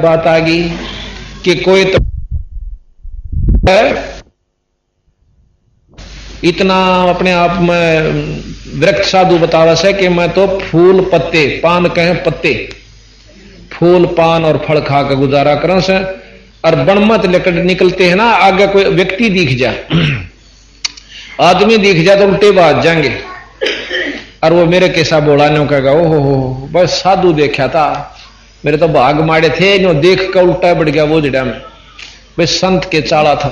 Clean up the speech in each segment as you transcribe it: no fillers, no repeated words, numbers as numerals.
बात आ गई कि कोई तो इतना अपने आप में विरक्त साधु बतावस है कि मैं तो फूल पत्ते, पान कहें पत्ते, फूल पान और फल खा कर गुजारा करं से। और बनमत लेकर निकलते हैं ना, आगे कोई व्यक्ति दिख जाए, आदमी दिख जाए तो उल्टे बात जाएंगे। और वो मेरे कैसा बोला नहीं कहेगा ओहो बस साधु देखा था, मेरे तो भाग मारे थे, नो देख कर उल्टा बढ़ गया वो जड़ा में। बस संत के चाला था।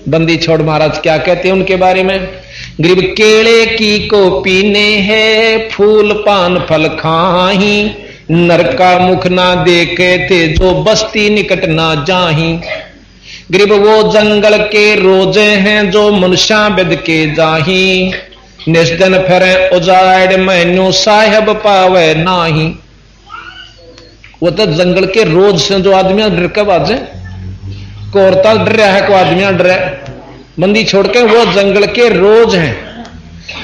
बंदी छोड़ महाराज क्या कहते हैं उनके बारे में? गरीब केले की को पीने है, फूल पान फल खाही, नर का मुख ना देखे थे, जो बस्ती निकट ना जाही। गरीब वो जंगल के रोजे हैं, जो मनुष्या बेद के जाही, निस्दन फिरे उजाड़ मैन्यू साहेब पावे नाही। वो तो जंगल के रोज से जो आदमी डर के बाजे, कोरता डर रहा है, को आदमी डर रहा है। बंदी छोड़ के वो जंगल के रोज हैं,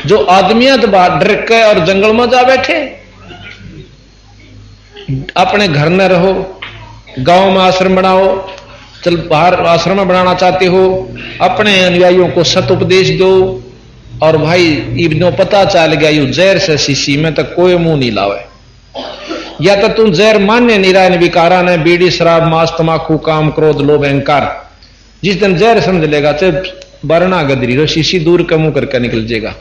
जो आदमी डर के और जंगल में जा बैठे। अपने घर में रहो, गांव में आश्रम बनाओ, चल बाहर आश्रम में बनाना चाहते हो, अपने अनुयायियों को सत उपदेश दो। और भाई इब्नो पता चल गया यू जहर से शीशी में तो कोई मुंह नहीं लावे, या तो तुम जहर मान्य निरायन विकारा ने, बीड़ी शराब मांस तमाकू काम क्रोध लोभ अहंकार। जिस दिन जहर समझ लेगा चाहे बरना गदरी रो शीशी दूर का मुंह करके निकल जाएगा।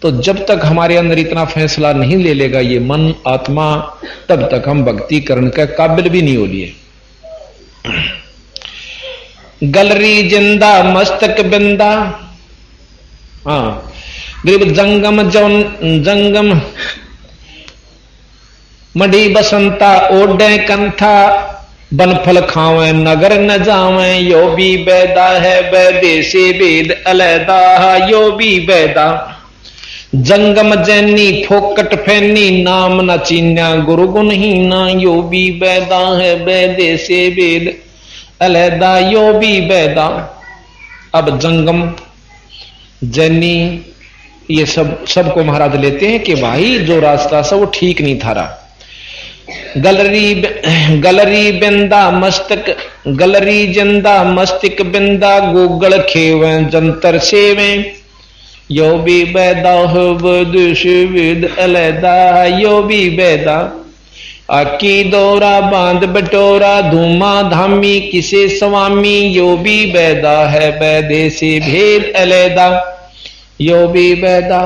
तो जब तक हमारे अंदर इतना फैसला नहीं ले लेगा ये मन आत्मा, तब तक हम भक्ति करने के काबिल भी नहीं हो लिए। गलरी जिंदा मस्तक बिंदा, हाँ गरीब जंगम जंगम मढ़ी बसंता ओडे कंथा, बनफल खावे नगर न जावे, यो भी बैदा है बैदे से वेद अलैदा, यो भी बैदा। जंगम जैनी फोकट फैनी, नाम न चीन्या गुरु गुण ही ना, यो भी बैदा है बैदे से वेद अलैदा, यो भी बैदा। अब जंगम जैनी ये सबको महाराज लेते हैं कि भाई जो रास्ता था वो ठीक नहीं था रहा। गलरी बिंदा मस्तक, गलरी जिंदा मस्तिक बिंदा, गूगल खेवे जंतर सेवे, यो भी बैदा हो वेद अलैदा, यो भी बैदा। आकी दौरा बांध बटोरा, धूमा धामी किसे स्वामी, यो भी बैदा है बैदे से भेद अलैदा, यो भी बैदा।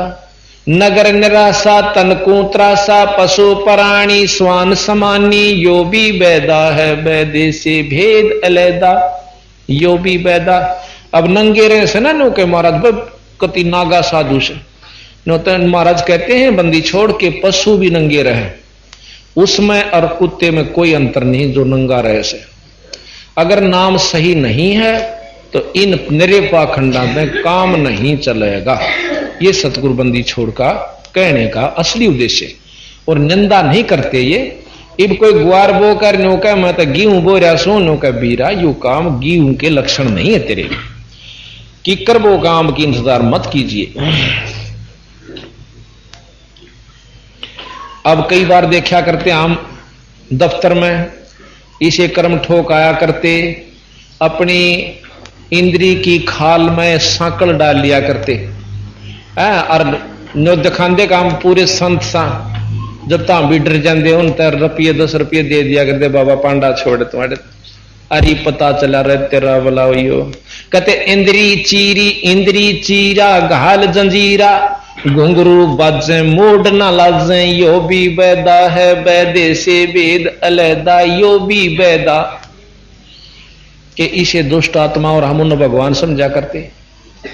नगर निराशा तनकू त्रासा, पशु प्राणी स्वान समानी, यो भी बैदा है बैदे से भेद अलैदा, यो भी बैदा। अब नंगे रहे से ना नो के महाराज कति नागा साधु से नो तो महाराज कहते हैं बंदी छोड़ के पशु भी नंगे रहे, उसमें और कुत्ते में कोई अंतर नहीं जो नंगा रहे से। अगर नाम सही नहीं है तो इन निरेपा खंडा में काम नहीं चलेगा। ये सतगुरु बंदी छोड़ का कहने का असली उद्देश्य। और निंदा नहीं करते ये। इब कोई गुआर बो कर नो का मैं तो गेहूं बो रहा सो नो का बीरा, यू काम गेहूं के लक्षण नहीं है तेरे कि कर वो काम की इंतजार मत कीजिए। अब कई बार देखा करते हम दफ्तर में इसे कर्म ठोक आया करते, अपनी इंद्री की खाल में सांकल डाल लिया करते और नो दिखाते काम पूरे संत सा जब तां भी डर जाते उन तर रुपये 10 रुपये दे दिया करते, बाबा पांडा छोड़ तुम्हारे अरे पता चला रहे तेरा बोला यो कहते इंद्री चीरा घाल जंजीरा, घुंघरू बाजे मोड़ ना लाजे, यो भी बैदा है बैदे से वेद अलैदा, यो भी बैदा। कि इसे दुष्ट आत्मा और हम उन भगवान समझा करते,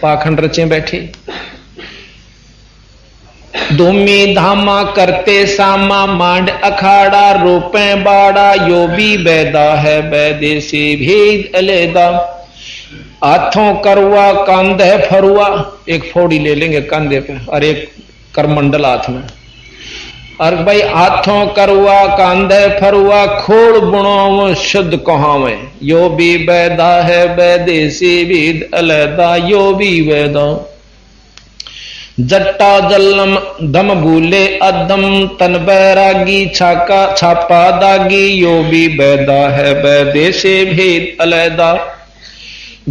पाखंड रचे बैठे, धूमी धामा करते सामा, मांड अखाड़ा रोपे बाड़ा, यो भी बैदा है बैदे से भेद अलैदा। हाथों करवा कांधे फरुआ, एक फोड़ी ले लेंगे कांधे पे और एक करमंडल हाथ में, और भाई हाथों करवा कांधे फरुआ, खोड़ बुणों शुद्ध कहावे, यो भी बैदा है बैदे से वेद अलैदा, यो भी बैदा। जट्टा जलम दम भूले अदम तन बैरागी छाका छापा दागी यो भी बैदा है बैदे से भेद अलैदा।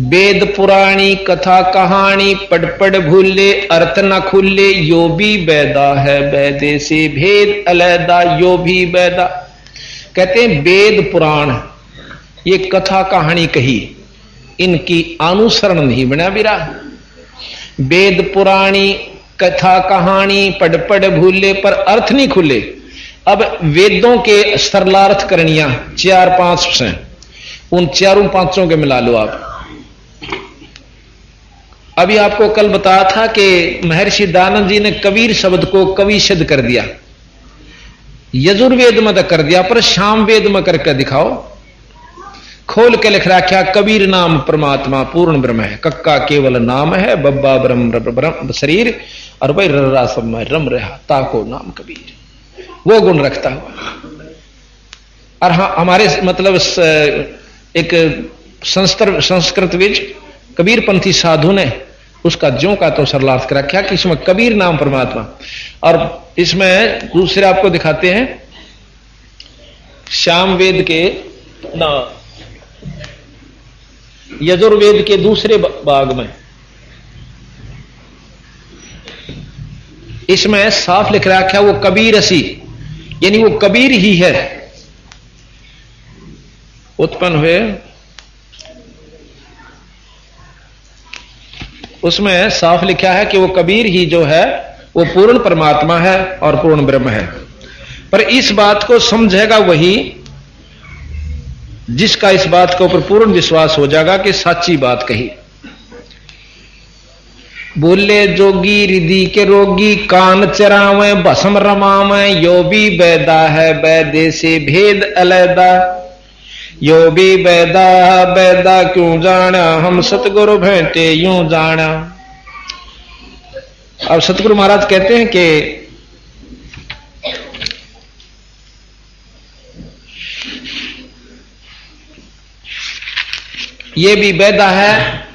वेद पुराणी कथा कहानी पढ़ पढ़ भूले अर्थ न खुले यो भी बैदा है बैदे से भेद अलैदा यो भी बैदा। कहते हैं वेद पुराण ये कथा कहानी कही, इनकी अनुसरण नहीं बना बिरा। वेद पुराणी कथा कहानी पढ़ पढ़ भूले पर अर्थ नहीं खुले। अब वेदों के सरलार्थ करनिया 4-5 हैं, उन 4-5 के मिला लो आप। अभी आपको कल बताया था कि महर्षि दयानंद जी ने कबीर शब्द को कवि सिद्ध कर दिया, यजुर्वेद में तो कर दिया, पर सामवेद में करके दिखाओ। खोल के लिख रखा कबीर नाम परमात्मा पूर्ण ब्रह्म है, कक्का केवल नाम है, बब्बा ब्रह्म शरीर, और भाई रर्रा सब में रम रहा ताको नाम कबीर, वो गुण रखता हुआ। और हाँ हमारे मतलब एक संस्कृत विज कबीर पंथी साधु ने उसका ज्यों का तो सरलार्थ कर रखा कि इसमें कबीर नाम परमात्मा। और इसमें दूसरे आपको दिखाते हैं सामवेद के ना यजुर्वेद के दूसरे भाग में, इसमें साफ लिख रखा है वो कबीर असी, यानी वो कबीर ही है। उत्पन्न हुए उसमें साफ लिखा है कि वो कबीर ही जो है वो पूर्ण परमात्मा है और पूर्ण ब्रह्म है। पर इस बात को समझेगा वही जिसका इस बात के ऊपर पूर्ण विश्वास हो जाएगा कि सच्ची बात कही। बोले जोगी रिद्धि के रोगी कान चरावे भस्म रमावे यो भी बैदा है बैदे से भेद अलैदा। यो भी बैदा बैदा क्यों जाना हम सतगुरु भेंटे यूं जाना। अब सतगुरु महाराज कहते हैं कि ये भी बैदा है,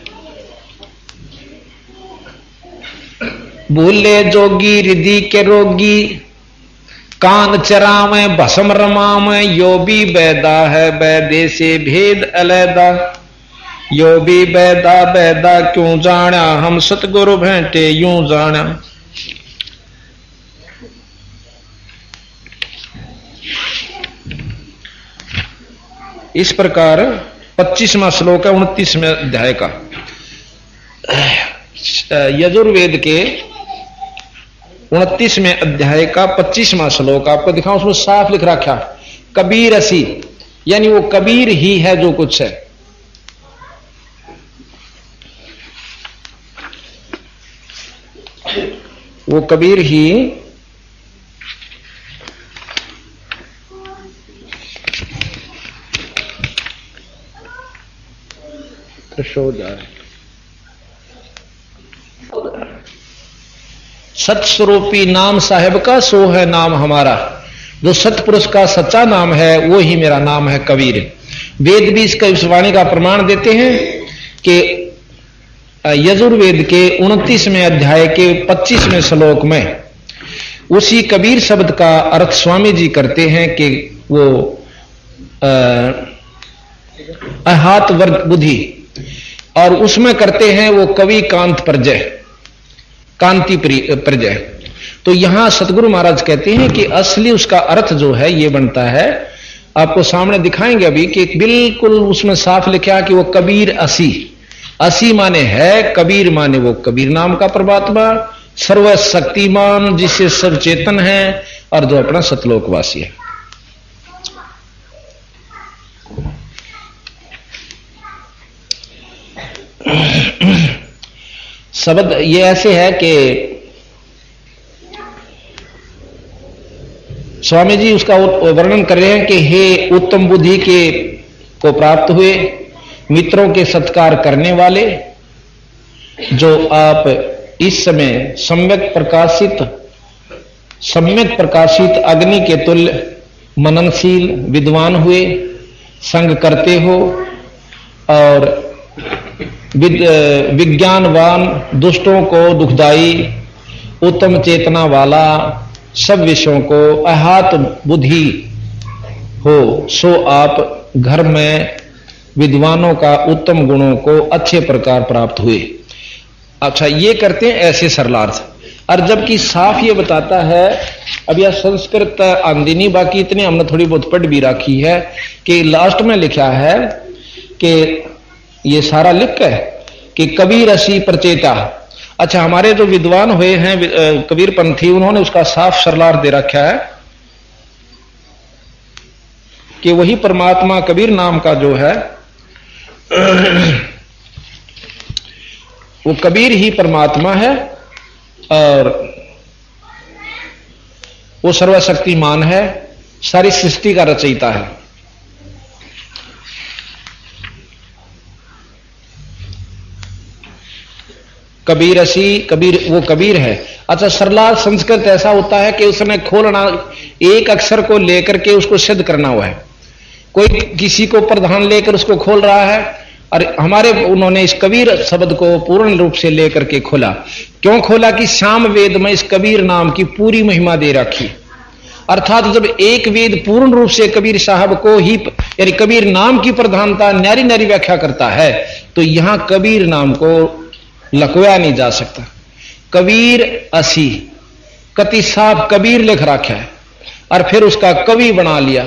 भूले जोगी रिद्धि के रोगी कान चरावे भस्म रमावे यो भी बैदा है बैदे से भेद अलैदा। यो भी बैदा बैदा क्यों जाना हम सतगुरु भेंटे यूं जाना। इस प्रकार 25वां श्लोक है 29वें अध्याय का यजुर्वेद के 29वें अध्याय का 25वां श्लोक आपको दिखाऊं। उसमें साफ लिख रखा कबीर असी, यानी वो कबीर ही है जो कुछ है। वो कबीर ही सत्स्वरूपी नाम साहेब का सो है नाम हमारा। जो सतपुरुष का सच्चा नाम है वो ही मेरा नाम है कबीर। वेद भी इसका इस वाणी का प्रमाण देते हैं कि यजुर्वेद के 29वें अध्याय के 25वें श्लोक में उसी कबीर शब्द का अर्थ स्वामी जी करते हैं कि वो अहात वर्ग बुद्धि, और उसमें करते हैं वो कवि कांत प्रजय कांति प्रजय। तो यहां सतगुरु महाराज कहते हैं कि असली उसका अर्थ जो है ये बनता है, आपको सामने दिखाएंगे अभी कि बिल्कुल उसमें साफ लिखा कि वो कबीर असी। असी माने है, कबीर माने वो कबीर नाम का परमात्मा सर्वशक्तिमान जिससे सब चेतन है और जो अपना सतलोकवासी है। शब्द ये ऐसे है कि स्वामी जी उसका वर्णन कर रहे हैं कि हे उत्तम बुद्धि के को प्राप्त हुए, मित्रों के सत्कार करने वाले, जो आप इस समय सम्यक प्रकाशित अग्नि के तुल्य मननशील विद्वान हुए, संग करते हो और विज्ञानवान दुष्टों को दुखदाई उत्तम चेतना वाला, सब विषयों को अहात बुद्धि हो, सो आप घर में विद्वानों का उत्तम गुणों को अच्छे प्रकार प्राप्त हुए। अच्छा, ये करते हैं ऐसे सरलार्थ। और जबकि साफ ये बताता है, अब यह संस्कृत आंदी नहीं, बाकी इतनी हमने थोड़ी बहुत पढ़ भी रखी है कि लास्ट में लिखा है कि ये सारा लिख है कि कबीर असी प्रचेता। अच्छा, हमारे जो विद्वान हुए हैं कबीर पंथी, उन्होंने उसका साफ सरलार्थ दे रखा है कि वही परमात्मा कबीर नाम का जो है वो कबीर ही परमात्मा है और वो सर्वशक्तिमान है, सारी सृष्टि का रचयिता है। कबीर असी, कबीर वो कबीर है। अच्छा, सरला संस्कृत ऐसा होता है कि उसने खोलना, एक अक्षर को लेकर के उसको सिद्ध करना हुआ है। कोई किसी को प्रधान लेकर उसको खोल रहा है, और हमारे उन्होंने इस कबीर शब्द को पूर्ण रूप से लेकर के खोला। क्यों खोला? कि श्याम वेद में इस कबीर नाम की पूरी महिमा दे रखी। अर्थात जब एक वेद पूर्ण रूप से कबीर साहब को ही, यानी कबीर नाम की प्रधानता न्यारी न्यारी व्याख्या करता है, तो यहां कबीर नाम को लकवाया नहीं जा सकता। कबीर असी, कति साफ कबीर लिख रखा है और फिर उसका कवि बना लिया।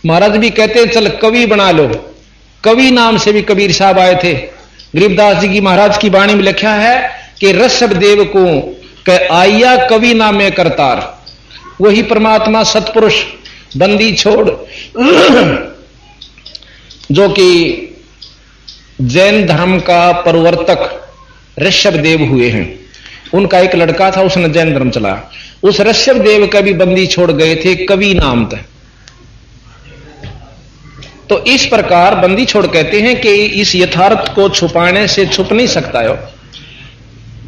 महाराज भी कहते हैं चल कवि बना लो। कवि नाम से भी कबीर साहब आए थे। गरीबदास जी की महाराज की वाणी में लिखा है कि ऋषभ देव को कह आया कवि नामे करतार। वही परमात्मा सतपुरुष बंदी छोड़ जो कि जैन धर्म का प्रवर्तक ऋषभ देव हुए हैं। उनका एक लड़का था, उसने जैन धर्म चलाया। उस ऋषभ देव का भी बंदी छोड़ गए थे कवि नाम था। तो इस प्रकार बंदी छोड़ कहते हैं कि इस यथार्थ को छुपाने से छुप नहीं सकता है।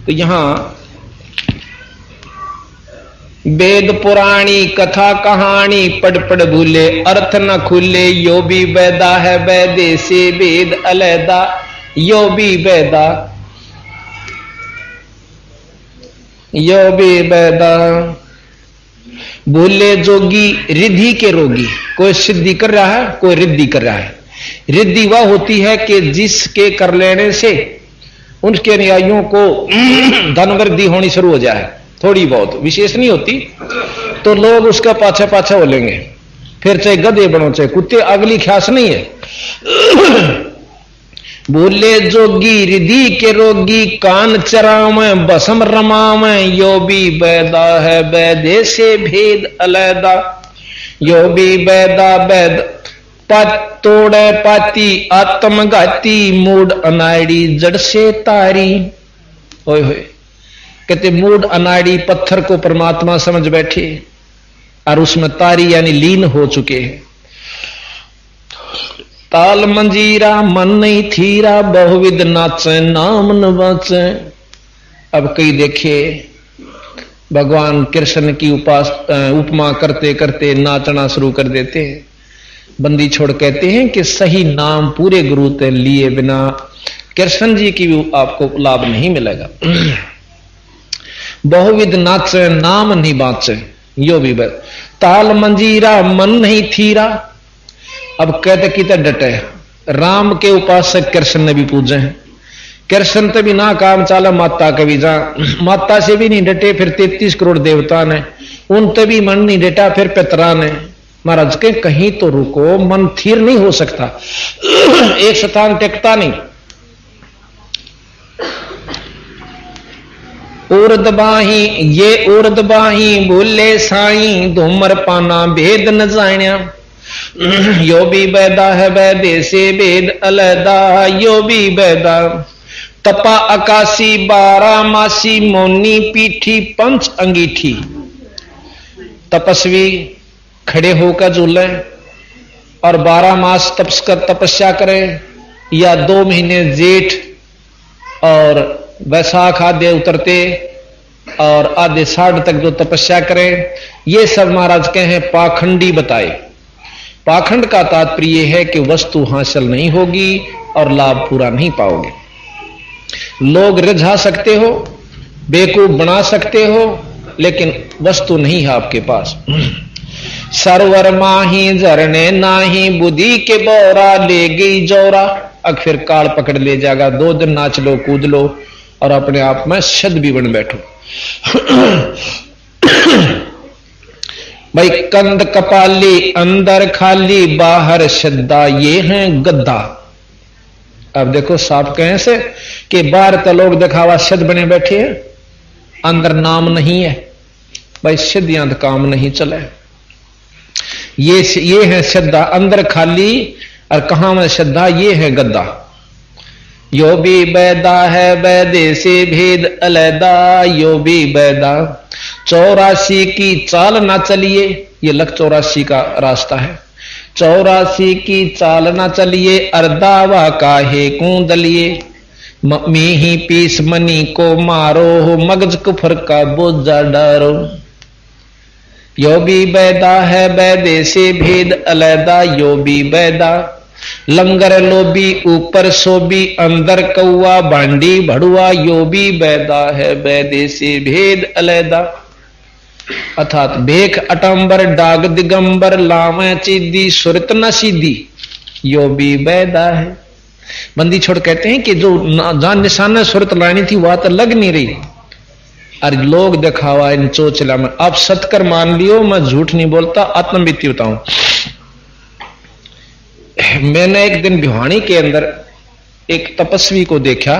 तो यहां वेद पुराणी कथा कहानी पढ़ पढ़ भूले, अर्थ न खुले, यो भी वेदा है वैदे से वेद अलैदा, यो भी वेदा यो भी वेदा। भूले जोगी रिद्धि के रोगी। कोई सिद्धि कर रहा है, कोई रिद्धि कर रहा है। रिद्धि वह होती है कि जिसके कर लेने से उनके अनुयायियों को धन वृद्धि होनी शुरू हो जाए, थोड़ी बहुत, विशेष नहीं होती, तो लोग उसका पाछा पाछा हो लेंगे। फिर चाहे गधे बनो चाहे कुत्ते, अगली ख्यास नहीं है। भूले जोगी रिद्धि के रोगी, कान चरावे बसम रमावे, यो भी बैदा है बैदे से भेद अलैदा, यो भी बैदा बैद पत तोड़े पाती आत्मघाती, मूड अनाड़ी जड़ से तारी। ओए होए, कहते मूड अनाड़ी पत्थर को परमात्मा समझ बैठे और उसमें तारी यानी लीन हो चुके हैं। ताल मंजीरा मन नहीं थीरा, बहुविध नाचे नाम न बाचे। अब कई देखे भगवान कृष्ण की उपमा करते करते नाचना शुरू कर देते हैं। बंदी छोड़ कहते हैं कि सही नाम पूरे गुरु ते लिए बिना कृष्ण जी की भी आपको लाभ नहीं मिलेगा। बहुविध नाचे नाम नहीं बाचे, यो भी बात। ताल मंजीरा मन नहीं थीरा। अब कहते कि डटे राम के उपासक कृष्ण ने भी पूजे हैं। कृष्ण तो भी ना काम चाला माता के भी जा, माता से भी नहीं डटे, फिर 33 करोड़ देवता ने उन तो भी मन नहीं डटा, फिर पितरा ने। महाराज के कहीं तो रुको, मन थीर नहीं हो सकता, एक स्थान टिकता नहीं। उर्दबाही ये उर्दबाही बोले साई, धूमर पाना भेद न जाण्या, यो भी बैदा है वैदे से वेद अलैदा, यो भी बैदा। तपा आकाशी 12 मासी, मौनी पीठी पंच अंगीठी। तपस्वी खड़े होकर झूले और 12 मास तपस्या करें, या 2 महीने जेठ और वैसाख आधे उतरते और आधे साढ़ तक जो तपस्या करें, ये सब महाराज के हैं पाखंडी बताए। पाखंड का तात्पर्य है कि वस्तु हासिल नहीं होगी और लाभ पूरा नहीं पाओगे। लोग रिझा सकते हो बेवकूफ बना सकते हो लेकिन वस्तु नहीं है आपके पास। सरवर माही झरने नाही, बुद्धि के बोरा ले गई जोरा। अब फिर काल पकड़ ले जाएगा, 2 दिन नाच लो कूद लो और अपने आप में शद भी बन बैठो। भाई कंद कपाली, अंदर खाली बाहर श्रद्धा, ये है गद्दा। अब देखो साफ कहें से कि बाहर तो लोग दिखावा शद बने बैठे हैं, अंदर नाम नहीं है। भाई सिद्धियां काम नहीं चले। ये है श्रद्धा, अंदर खाली और कहां में श्रद्धा, ये है गद्दा। यो भी बैदा है बैदे से भेद अलैदा, यो भी बैदा 84 की चाल ना चलिए, ये लख 84 का रास्ता है। 84 की चाल ना चलिए, अर्दावा काहे कूदलिए, मी ही पीस मनी को मारो, हो मगज कुफर का बोझा डारो। यो भी बैदा है बैदे से भेद अलैदा, यो भी बैदा लंगर लोबी ऊपर सोबी, अंदर कौआ बांडी भड़ुआ, यो भी बैदा है बैदे से भेद अलैदा। अर्थात भेख अटंबर डाग दिगंबर, लावे चीदी सुरत न सीधी, यो भी बैदा है। बंदी छोड़ कहते हैं कि जो जान निशान सुरत लानी थी वह तो लग नहीं रही, और लोग दिखावा इन चोचला में। आप सतकर मान लियो, मैं झूठ नहीं बोलता, आत्मबीती बताऊं। मैंने एक दिन भिवानी के अंदर एक तपस्वी को देखा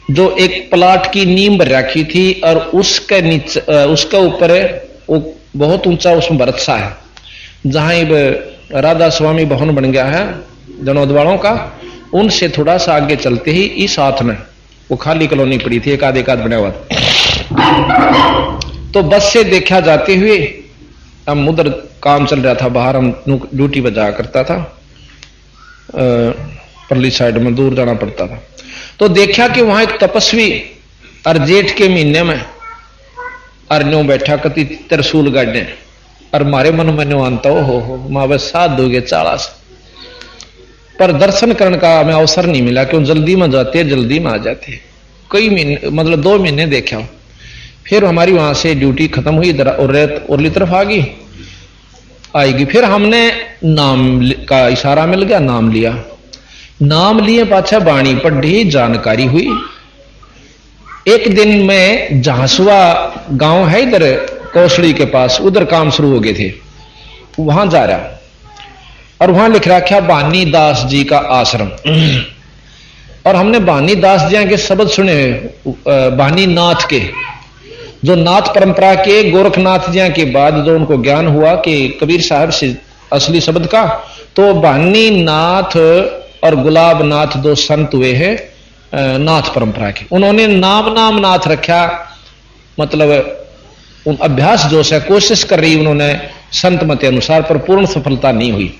जो एक प्लाट की नींव रखी थी और उसके नीचे उसके ऊपर वो बहुत ऊंचा उसमें बरतसा है, जहां राधा स्वामी भवन बन गया है जनौद वालों का। उनसे थोड़ा सा आगे चलते ही इस हाथ में वो खाली कॉलोनी पड़ी थी, एक आध बना हुआ था। तो बस से देखा जाते हुए, हम उधर काम चल रहा था बाहर, हम ड्यूटी पर जाया करता था, परली साइड में दूर जाना पड़ता था। तो देखा कि वहां एक तपस्वी और जेठ के महीने में अरन्यों बैठा कति त्रिशूल गाड़ने, और मारे मन में आनता हो माँ बस साथ दोगे 40। पर दर्शन करने का हमें अवसर नहीं मिला, क्यों जल्दी में जाते जल्दी में आ जाते। कई महीने मतलब 2 महीने देखा। फिर हमारी वहां से ड्यूटी खत्म हुई, उरली तरफ आ गई आएगी। फिर हमने नाम का इशारा मिल गया, नाम लिया। नाम लिए पाछा बाणी पढ़ी, जानकारी हुई। एक दिन में झांसुआ गांव है इधर कौशड़ी के पास, उधर काम शुरू हो गए थे, वहां जा रहा और वहां लिख रखा बानी दास जी का आश्रम। और हमने बानी दास जी के शब्द सुने, बानी नाथ के, जो नाथ परंपरा के गोरखनाथ जी के बाद जो उनको ज्ञान हुआ कि कबीर साहब से असली शब्द का, तो बानी नाथ और गुलाब नाथ 2 संत हुए हैं नाथ परंपरा के। उन्होंने नाम नाथ रखा, मतलब उन अभ्यास जो है कोशिश कर रही उन्होंने संत मत अनुसार, पर पूर्ण सफलता नहीं हुई।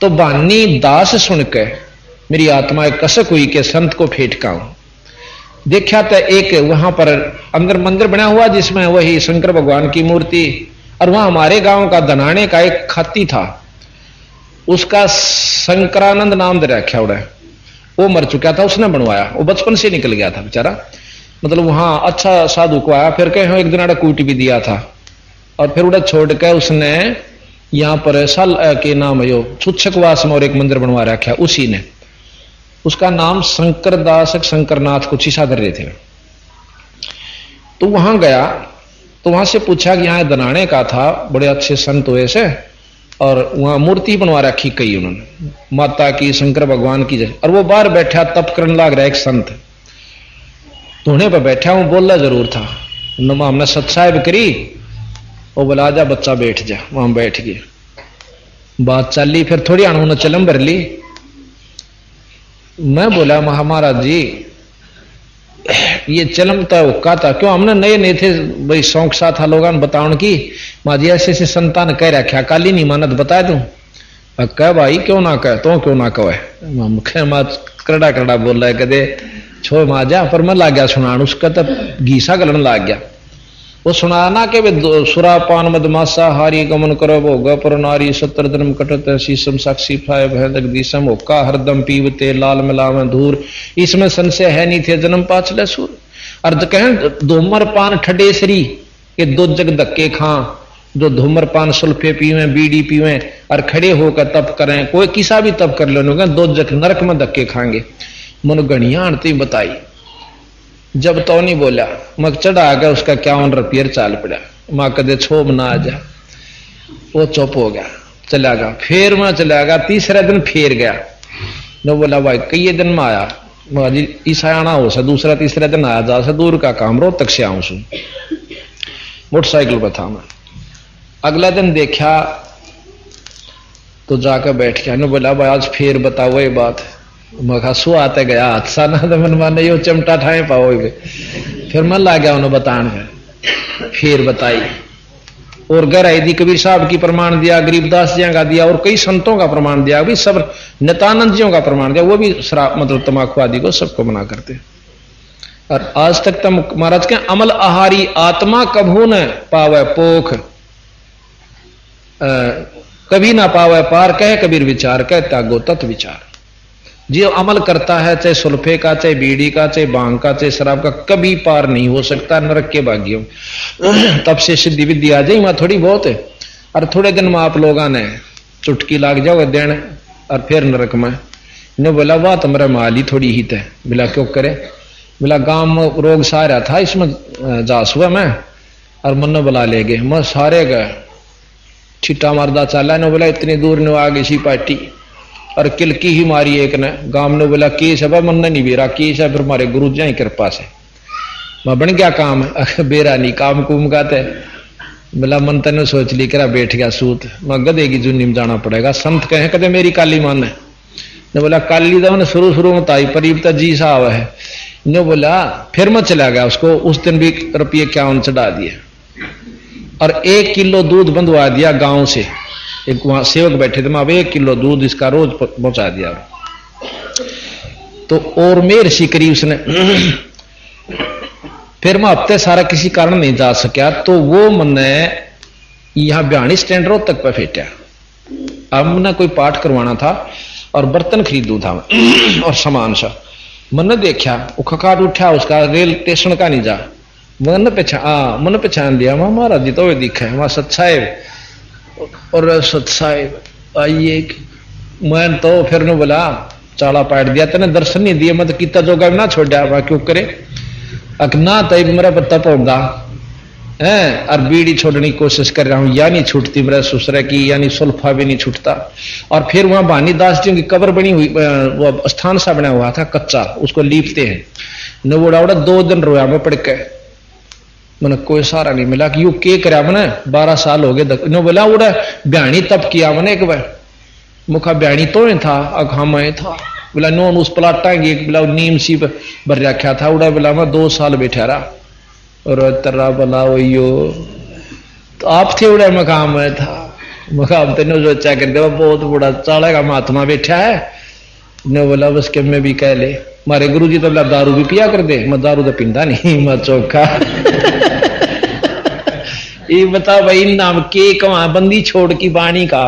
तो बानी दास सुनकर मेरी आत्मा एक कसक हुई कि संत को फेंटकाऊं। देखा तो एक वहां पर अंदर मंदिर बना हुआ जिसमें वही शंकर भगवान की मूर्ति, और वहां हमारे गांव का दनाने का एक खाती था, उसका शंकरानंद नाम दे रखा उड़ा, वो मर चुका था, उसने बनवाया, वो बचपन से निकल गया था बेचारा। मतलब वहां अच्छा साधु को आया, फिर कहे एक दिन कूट भी दिया था, और फिर उड़ा छोड़ के उसने यहां पर साल के नाम यो छुच्छकवास में और एक मंदिर बनवा रखा, उसी ने, उसका नाम शंकर दास शंकरनाथ कुछ ही साधर रहे थे। तो वहां गया तो वहां से पूछा कि यहाँ दनाने का था, बड़े अच्छे संत हुए से, और वहां मूर्ति बनवा रखी कई उन्होंने, माता की शंकर भगवान की जैसे। और वो बाहर बैठा तप करने लग रहा एक संत, धोने पर बैठा हूं, बोला जरूर था, हमने सत्साहिब करी, वो बोला आजा बच्चा बैठ जा, वहां बैठ गए, बात चली। फिर थोड़ी उन्होंने चलम भर ली। मैं बोला महाराज जी ये चलम तो हुक्का था, क्यों हमने नए नए थे भाई, शौक सा था लोगों बताने की, माजी ऐसे ऐसे संतान कह रखा, काली नहीं मानत बता दूं। कह भाई क्यों ना कह, तो क्यों ना कहे, करड़ा करड़ा बोल रहा है कदे छो माजा, पर मैं लाग गया सुनान, उसका तो घीसा गलन लाग गया। वो सुनाना के सुरा पान मदमासा हारी गमन करो भोग पर नारी, 70 जन्म कटत शीशम साक्षी फाय भैदक दिसम, होका हरदम पीवते लाल मिलावे धूर, इसमें संशय है नहीं थे जन्म पाछले सूर। अर्ज कहें धूम्रपान ठडेसरी ये दो जग धक्के खां, जो धूम्रपान सुल्फे पीवे बीड़ी पीवे और खड़े होकर तप करें, कोई किसा भी तप कर लो दो जग नरक में धक्के खाएंगे। मन गणिया आंटी बताई, जब तो नहीं बोला मग चढ़ा आ गया उसका 51 रुपये चाल पड़ा, माँ कदे छोब ना आ जा, वो चुप हो गया चला गया। फिर मैं चला गया, तीसरे दिन फिर गया, न बोला भाई कई दिन में आया, ईसा आना हो सा दूसरा तीसरा दिन आया, जा सा दूर का काम रोहतक से आऊं सू, मोटरसाइकिल पर था मैं। अगला दिन देखा तो जाकर बैठ गया, न बोला भाई आज फिर बताओ ये बात। मैं कहा सु आते गया हादसा ना तो मन माने यो चिमटा ठाए पाओगे। फिर मन ला गया उन्हें बताने में, फिर बताई और गहराई दी, कबीर साहब की प्रमाण दिया, गरीबदास जी का दिया और कई संतों का प्रमाण दिया, भी सब नित्यानंद जियों का प्रमाण दिया, वो भी शराब मतलब तंबाकू आदि को सबको मना करते। और आज तक तो महाराज के अमल आहारी आत्मा कभू न पावे पोख, कभी ना पावे पार, कह कबीर विचार कह त्यागो तत् विचार। जो अमल करता है चाहे सुल्फे का, चाहे बीड़ी का, चाहे बांग का, चाहे शराब का, कभी पार नहीं हो सकता नरक के भाग्यों। तब से सिद्धि विद्धि आ जाए वहां थोड़ी बहुत है, और थोड़े दिन में आप लोगों ने चुटकी लाग जाओगे देने और फिर नरक में। ने बोला वाह तुम्हारा माल ही थोड़ी ही थे। बोला क्यों करे? बोला गांव में रोग सा रहा था, इसमें जास हुआ मैं और मन बुला ले गए, मैं सारे गए छिट्टा मरदा चाला। ने बोला इतनी दूर ने आ गई सी पार्टी और किलकी ही मारी एक ने। गांव ने बोला केस है मन नहीं बेरा, केस है फिर हमारे गुरु जी कृपा से मैं बन गया काम, बेरा नहीं काम कुम का थे। बोला मन तेने सोच ली करा बैठ गया सूत, मैं गधे की जुन्नी में जाना पड़ेगा। संत कहे कदे मेरी काली मान है। ने बोला काली तो मैंने शुरू में ताई परीब तो जी साहब है। ने बोला फिर मैं चला गया, उसको उस दिन भी रुपये 51 चढ़ा दिए और 1 किलो दूध बंधवा दिया गांव से। एक वहां सेवक बैठे थे, मैं अब 1 किलो दूध इसका रोज पहुंचा दिया। तो और मेर सी करी उसने। फिर मैं हफ्ते सारा किसी कारण नहीं जा सका, तो वो मैंने यहां ब्याणी स्टैंड रोड तक पे फेंटा। अब मैंने कोई पाठ करवाना था और बर्तन खरीदू था और सामान सा। मैंने देखा वो खकाट उठा, उसका रेल स्टेशन का नहीं जा। मैंने पहचान लिया, मैं महाराज जी तो दिखा है वहां सत्साहेब और सत्साहेब आइए। मैं तो फिर ने बोला चाला पाट दिया, तेने दर्शन नहीं दिए, मैं तो कितना जोगा भी ना छोड़ा। वहां क्यों करे अकना तय मेरा पत्ता पौधा है और बीड़ी छोड़ने की कोशिश कर रहा हूं, या नहीं छूटती मेरा ससुर की, यानी सुल्फा भी नहीं छूटता। और फिर वहां भानी दास जी की कब्र बनी हुई, वो स्थान सा बना हुआ था कच्चा, उसको लीपते हैं। न वो उड़ा 2 दिन रोया मैं पड़ के, मैंने कोई सहारा नहीं मिला कि यू के करा मैंने 12 साल हो गए। नो बोला उड़ा ब्याणी तब किया मैंने एक बार, मुखा ब्याणी तो नहीं था अखा मैं था। बोला नो उस पलाटा की बोला नीम सी भर रखा था। उड़ा बोला मैं 2 साल बैठा रहा और तर्रा बोला वही तो आप थे उड़ा मकाम में था। मकाम तेने सोचा कर दे बहुत बड़ा चाड़ा का महात्मा बैठा है। ने बोला बस के मैं भी कह ले, मारे गुरु जी तो बोला दारू भी पिया कर दे। मैं दारू तो पींदा नहीं, मैं चौखा। ये बता भाई नाम के कहा बंदी छोड़ की बाणी का।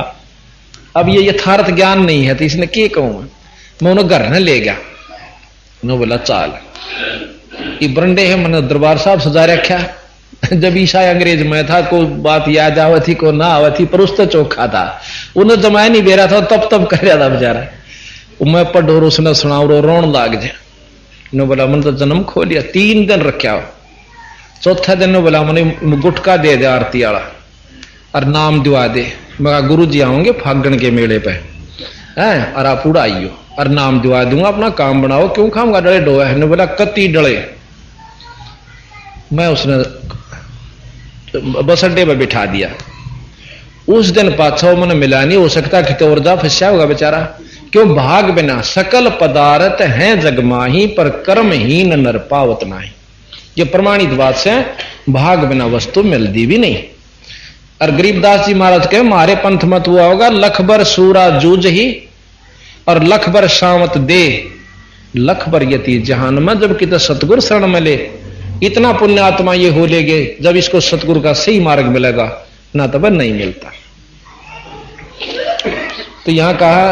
अब ये यथार्थ ज्ञान नहीं है तो इसने के कहूं मैं उन्हें घर न ले गया। उन्होंने बोला चाल ये बरंडे है, मैंने दरबार साहब सजा रखा। जब ईसा अंग्रेज में था को बात याद आवत थी को ना आवत थी, पर उस तो चौखा था, उन्हें जमाया नहीं बेरा था, तब कर रहा था बेचारा। मैं पढ़ो उसने सुनाओ रोन लाग जाए। ने बोला मैंने तो जन्म खो लिया। 3 दिन रखा। चौथा दिन ने बोला मैंने गुटका दे दे आरती वाला और नाम दिवा दे। मैं गुरु जी आऊंगे फागण के मेले पे है और आप उड़ा आइयो और नाम दिवा दूंगा, अपना काम बनाओ। क्यों खाऊंगा डले डोया है। ने बोला कति डले। मैं उसने बस अड्डे पर बिठा दिया। उस दिन पाछा मैंने मिला नहीं, हो सकता कि तो और जा फंसा होगा बेचारा। क्यों भाग बिना सकल पदार्थ हैं जगमाही, पर कर्महीन नर पावत नाही। ये प्रमाणित बात से भाग बिना वस्तु मिलती भी नहीं। और गरीबदास जी महाराज कहे मारे पंथ मत हुआ होगा, लख भर सूरा जूझ ही और लख भर शामत दे, लख भर यति जहान में। जब कितना सतगुरु शरण मिले, इतना पुण्य आत्मा ये हो लेगे, जब इसको सतगुरु का सही मार्ग मिलेगा ना तब नहीं मिलता। तो यहां कहा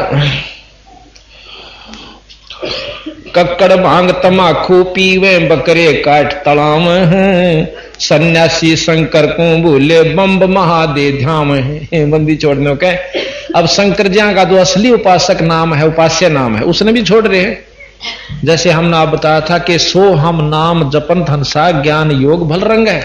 कक्कड़ भांग तमाखू पीवे बकरे काट तलाव हैं, सन्यासी शंकर को भूले बम्ब महादेव ध्याम है। बंदी छोड़ने के अब शंकर जी का जो असली उपासक नाम है, उपास्य नाम है, उसने भी छोड़ रहे हैं। जैसे हमने आप बताया था कि सो हम नाम जपन धनसा ज्ञान योग भल रंग है।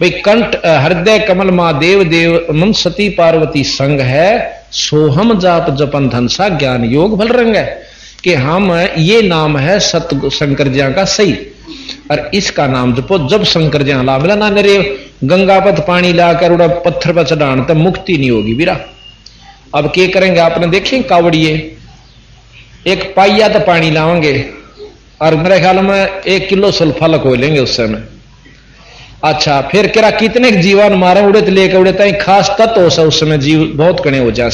भाई कंठ हृदय कमल महादेव देव मन सती पार्वती संग है, सोहम जाप जपन धनसा ज्ञान योग भल रंग है। कि हम ये नाम है सत शंकर जी का सही, और इसका नाम जपो। जब शंकर जी ला मिला ना नरे गंगापत पानी लाकर उड़ा पत्थर पर चढ़ाने तब मुक्ति नहीं होगी बीरा। अब क्या करेंगे आपने देखें, कावड़िए एक पाइया तो पानी लाओगे और मेरे ख्याल में 1 किलो सल्फा लखो लेंगे उस समय। अच्छा फिर क्या कितने जीवन मारे उड़े तो लेकर उड़े तक खास तत्व हो सा उस समय जीव बहुत कणे हो जा।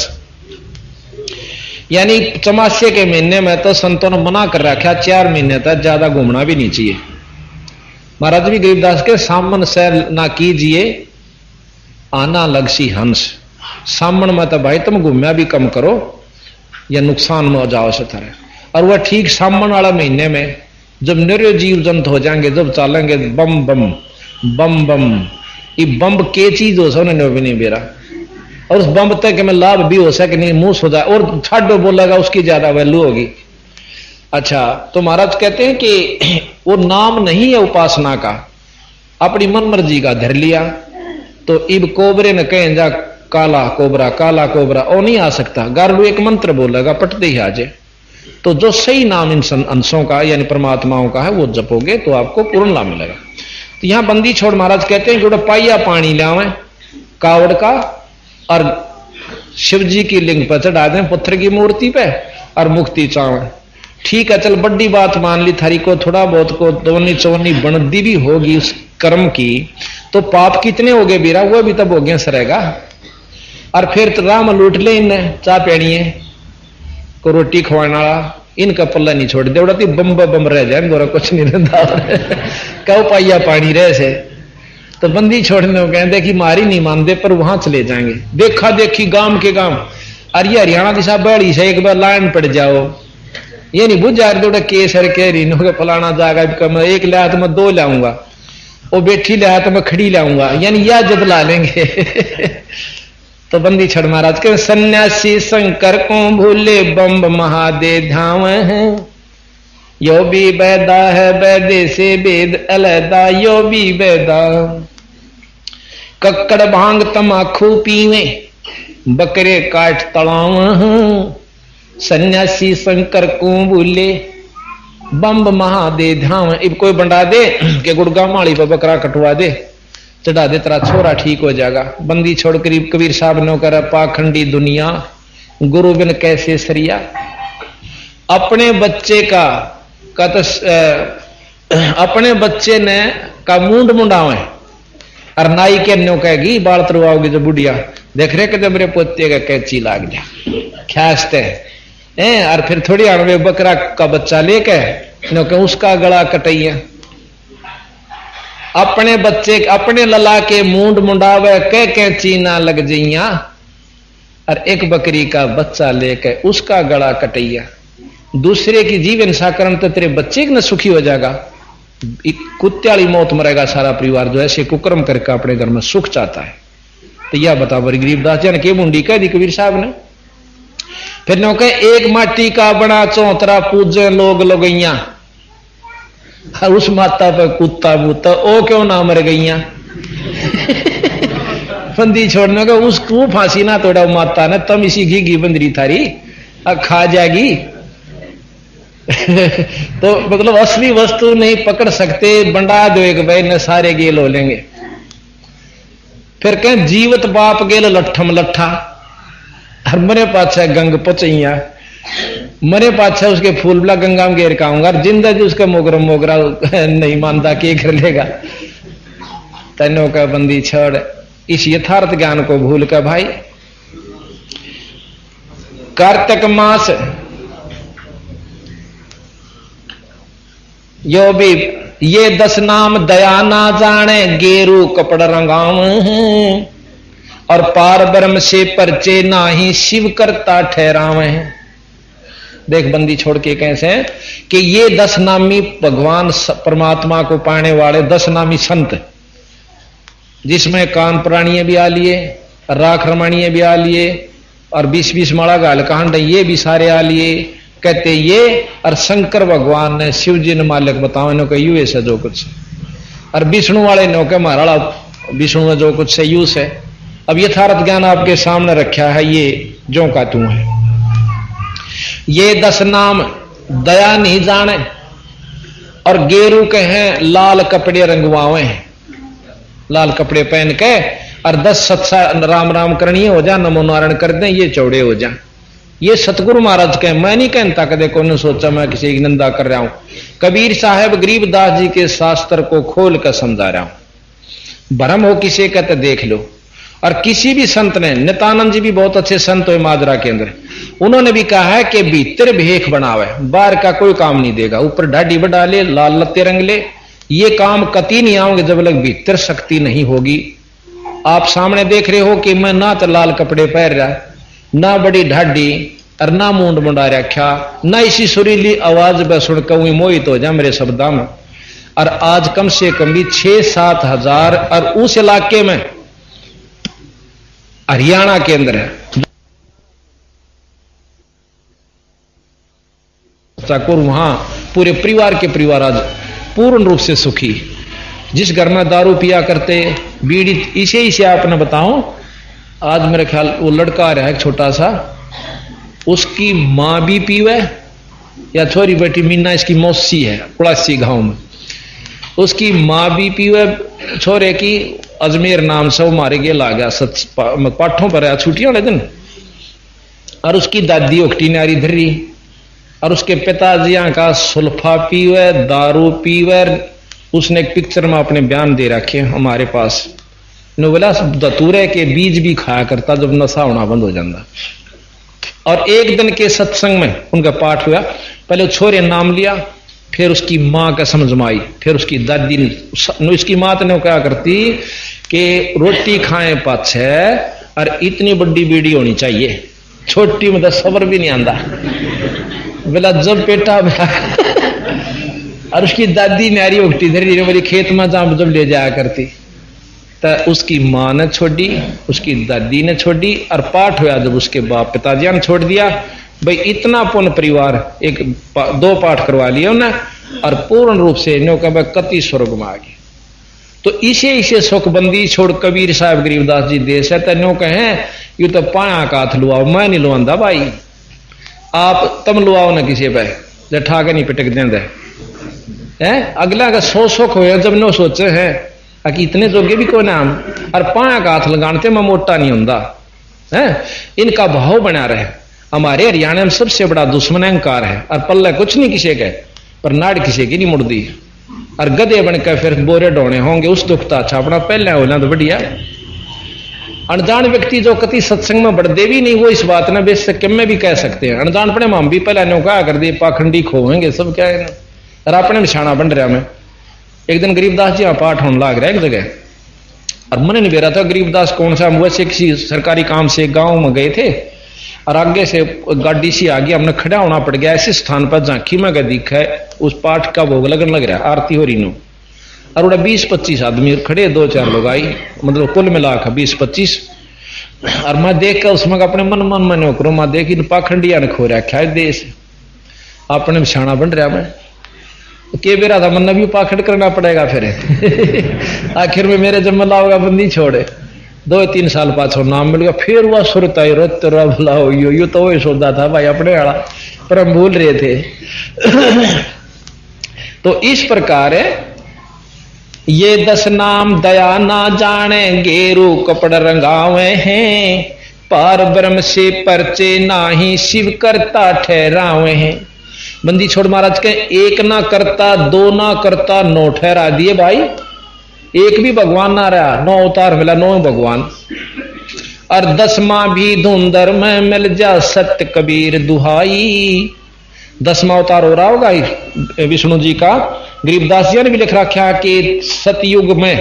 यानी चमासे के महीने में तो संतों ने मना कर रखा 4 महीने तक ज्यादा घूमना भी नहीं चाहिए। महाराज भी गरीबदास के सामन सैर ना कीजिए आना लगसी हंस। सामन में तो भाई तुम घूमया भी कम करो या नुकसान में हो जाओ से तरह। और वह ठीक सामन वाला महीने में जब निर जीव जंत हो जाएंगे, जब चलेंगे बम बम बम बम, ये बम के चीज हो सा उन्होंने भी नहीं बेरा। और उस बम तक में लाभ भी हो सके नहीं, मुंह हो जाए और ठाडो बोलेगा उसकी ज्यादा वैल्यू होगी। अच्छा तो महाराज कहते हैं कि वो नाम नहीं है उपासना का, अपनी मन मर्जी का धर लिया। तो इब कोबरे ने कहें जा काला कोबरा ओ नहीं आ सकता। गारुड़ एक मंत्र बोलेगा पटते ही आ जाए। तो जो सही नाम इन अंशों का यानी परमात्माओं का है वो जपोगे तो आपको पूर्ण लाभ मिलेगा। तो यहां बंदी छोड़ महाराज कहते हैं कि पाइया पानी लावे कावड़ का और शिव जी की लिंग पर चढ़ा दें पत्थर की मूर्ति पे और मुक्ति चावे। ठीक है चल बड़ी बात मान ली थारी को, थोड़ा बहुत को दोनी चौनी बनदी भी होगी उस कर्म की, तो पाप कितने हो गए बीरा, वो भी तब हो गए सरेगा। और फिर तो राम लूट ले इन्हें चाह पेड़िए को रोटी खवाने वाला, इनका पल्ला नहीं छोड़ दे उड़ाती बम बम रह जाए गोरा कुछ नहीं रहता। कहो पाइया पानी रह से तो बंदी छोड़ने को कहते कि मारी नहीं मानते पर वहां चले जाएंगे। देखा देखी गांव के गांव, अरे हरियाणा दिशा बड़ी से एक बार लाइन पड़ जाओ, ये नहीं बुझा रहे केसर कह रही नो फलाना जाएगा मैं 1 लाया तो मैं 2 लाऊंगा, वो बैठी लाया तो मैं खड़ी लाऊंगा, यानी यह जब ला लेंगे। तो बंदी छड़ महाराज के सन्यासी शंकर को भूले बम्ब महादेव धाम है, यो भी बैदा है बैदे से वेद अलहदा, यो भी बैदा कक्कड़ भांग तमाखू पीवे बकरे काट तलाव, सन्यासी शंकर को भूले बम्ब महादेव धाम। इब कोई बंडा दे के गुड़गांव माड़ी पर बकरा कटवा दे, चढ़ा दे तेरा छोरा ठीक हो जाएगा। बंदी छोड़ करीब कबीर साहब ने कर पाखंडी दुनिया गुरु बिन कैसे सरिया। अपने बच्चे का तो अपने बच्चे ने का मुंड मुंडावे और नाई के न्यो कहेगी बाल तरवाओगी जो बुढ़िया देख रहे कि मेरे पोते का कैची लाग जा ख्यास्ते हैं। और फिर थोड़ी अणवे बकरा का बच्चा लेके न्यो के उसका गला कटैया। अपने बच्चे अपने लला के मुंड मुंडावे कह कैची ना लग जइया, और एक बकरी का बच्चा लेके उसका गला कटैया। दूसरे की जीवन साकरण तो तेरे बच्चे न सुखी हो जाएगा, कुत्ते वाली मौत मरेगा सारा परिवार जो ऐसे कुकर्म करके अपने घर में सुख चाहता है। तो यह बता बड़ी गरीबदास जन के मुंडी कह दी कबीर साहब ने। फिर नो कहे एक माटी का बना चौतरा पूजे लोग लगैया, उस माता पर कुत्ता बूता ओ क्यों ना मर गईया। बंदी छोड़ने का उसको फांसी ना तोड़ा माता ने, तम इसी घी बंदरी थारी खा जाएगी। तो मतलब असली वस्तु नहीं पकड़ सकते, बंडा दो एक भाई न सारे गेल हो लेंगे। फिर कहें जीवत बाप गेल लट्ठम लट्ठा, और मरे पाछा गंग पचैया, मरे पाछा उसके फूल बला गंगा में घेर खाऊंगा, जिंदा जी उसका मोगरा मोगरा नहीं मानता के कर लेगा। तैनो का बंदी छोड़ इस यथार्थ ज्ञान को भूल कर भाई कार्तिक मास यो भी ये 10 नाम दया ना जाने गेरू कपड़ रंगाव, और पार ब्रह्म से परचे ना ही शिव करता ठहरावे। देख बंदी छोड़ के कैसे कि ये 10 नामी भगवान परमात्मा को पाने वाले 10 नामी संत, जिसमें कान प्राणीय भी आ लिए, राख रमणीय भी आ लिए, और 20-20 माला गाल कांड ये भी सारे आ लिए। कहते ये और शंकर भगवान ने शिव जी ने मालिक बताओ इन्हों का यूएस है जो कुछ, और विष्णु वाले ने के महाराणा विष्णु में जो कुछ है यूस है। अब यथार्थ ज्ञान आपके सामने रखा है, ये जो का तू है। ये 10 नाम दया नहीं जाने, और गेरू के हैं लाल कपड़े रंगवावे हैं, लाल कपड़े पहन के, और 10 सत्सा राम राम करनी हो जा, नमो नारायण कर दें, ये चौड़े हो जा। ये सतगुरु महाराज के, मैं नहीं कहता कदे को सोचा मैं किसी की निंदा कर रहा हूं। कबीर साहब गरीबदास जी के शास्त्र को खोल कर समझा रहा हूं। भ्रम हो किसी का तो देख लो। और किसी भी संत ने, नित्यानंद जी भी बहुत अच्छे संत हुए माजरा के अंदर, उन्होंने भी कहा है कि भीतर भेख बनावे, बाहर का कोई काम नहीं देगा। ऊपर ढाडी बढ़ा ले, लाल लत्ते रंग ले, ये काम कति नहीं आओगे जब तक भीतर शक्ति नहीं होगी। आप सामने देख रहे हो कि मैं ना तो लाल कपड़े पहन रहा, ना बड़ी ढाडी, और ना मुंड मुंडा रखा, ना इसी सुरीली आवाज में सुनकर हुई मोहित हो जा मेरे शब्दा में। और आज कम से कम भी 6-7 हजार, और उस इलाके में हरियाणा के अंदर है वहां पूरे परिवार के परिवार आज पूर्ण रूप से सुखी। जिस घर में दारू पिया करते, बीड़ी, इसे आपने बताऊं, आज मेरे ख्याल वो लड़का आ रहा है छोटा सा, उसकी मां भी पीवे, या छोरी बेटी मीना इसकी मौसी है पड़ासी गांव में, उसकी मां भी पीवे छोरे की। अजमेर नाम से वो मारे गए ला गया पाठों पर छुट्टियों वाले दिन, और उसकी दादी ओखटी नारी धरी, और उसके पिताजी का सुल्फा पीवे, दारू पीवे। उसने एक पिक्चर में अपने बयान दे रखे हमारे पास, बोला दतूरे के बीज भी खाया करता जब नशा होना बंद हो जाता। और एक दिन के सत्संग में उनका पाठ हुआ, पहले छोरे नाम लिया, फिर उसकी मां का समझ में आई, फिर उसकी दादी ने, इसकी मां ने क्या करती कि रोटी खाए पाछे और इतनी बड़ी बीड़ी होनी चाहिए, छोटी मतलब सबर भी नहीं आंदा, बोला जब पेटा और उसकी दादी नारी उगती धरी मेरी खेत में जब ले जाया करती, तो उसकी मां ने छोड़ी, उसकी दादी ने छोड़ी, और पाठ हुआ जब उसके बाप पिताजी ने छोड़ दिया। भाई इतना पुण्य परिवार, 1-2 पाठ करवा लिया उन्हें, और पूर्ण रूप से नो का कति स्वर्ग में आ गए। तो इसे सुखबंदी छोड़ कबीर साहब गरीबदास जी देश है, तो कहें ये तो पाया का हाथ लुआओ, मैं नहीं लुआंदा भाई, आप तम लुआओ ना किसी पे, जब ठाके नहीं पिटक देंगे है। अगला का 100 सुख हो जब नो सोचे है कि इतने जोगे भी कोई नाम, और पाया का हाथ लगाते मैं मोटा नहीं होता है। इनका भाव बना रहे। हमारे हरियाणा में सबसे बड़ा दुश्मन अहंकार है, और पल्ले कुछ नहीं किसी के, पर नाड़ किसी की नहीं मुड़ती, और गधे बनकर फिर बोरे ढोने होंगे, उस दुखता अच्छा अपना पहले होना तो बढ़िया। अनजान व्यक्ति जो कति सत्संग में बढ़ते भी नहीं, वो इस बात ने बेशक में भी कह सकते हैं। अनजान पड़े हम भी पहले नौका कर दिए, पाखंडी खोएंगे सब क्या है, और अपने निशाना बन रहा। मैं एक दिन गरीबदास जी पाठ होने लग रहा है एक जगह, और मैंने नहीं बेरा था गरीबदास कौन सा, वैसे किसी सरकारी काम से गांव में गए थे, और आगे से गाड़ी सी आ गई, हमने खड़ा होना पड़ गया ऐसे स्थान पर झांकी में गया दिखा है उस पाठ का भोग लगन लग रहा है, आरती हो रही नो, और उड़ा 20-25 आदमी खड़े, 2-4 लोग आई, मतलब कुल मिला 20-25। और मैं देख कर उसमें अपने मन में नो करो, मैं देख इन पाखंडिया ने खो रखा है देश, अपने निशाना बन रहा। मैं के बेरा था मन भी पाखंड करना पड़ेगा फिर आखिर में मेरे जब मला होगा बंदी छोड़े, 2-3 साल पाछो नाम मिल गया, फिर वह सुरता ही रोत भला हो यू तो वही सोचता था भाई अपने वाला, पर हम भूल रहे थे तो इस प्रकार ये 10 नाम दया ना जाने, गेरू कपड़ रंगावे हैं, पार ब्रह्म से परचे नाही, शिव करता ठहरावे हैं। बंदी छोड़ महाराज के 1 ना करता, 2 ना करता, 9 ठहरा दिए भाई, एक भी भगवान ना रहा, 9 अवतार मिला, 9 भगवान। और 10वां भी धुंधर में मिल जा, सत्य कबीर दुहाई। 10वां अवतार हो रहा होगा विष्णु जी का। गरीबदास जी ने भी लिख रखा कि सतयुग में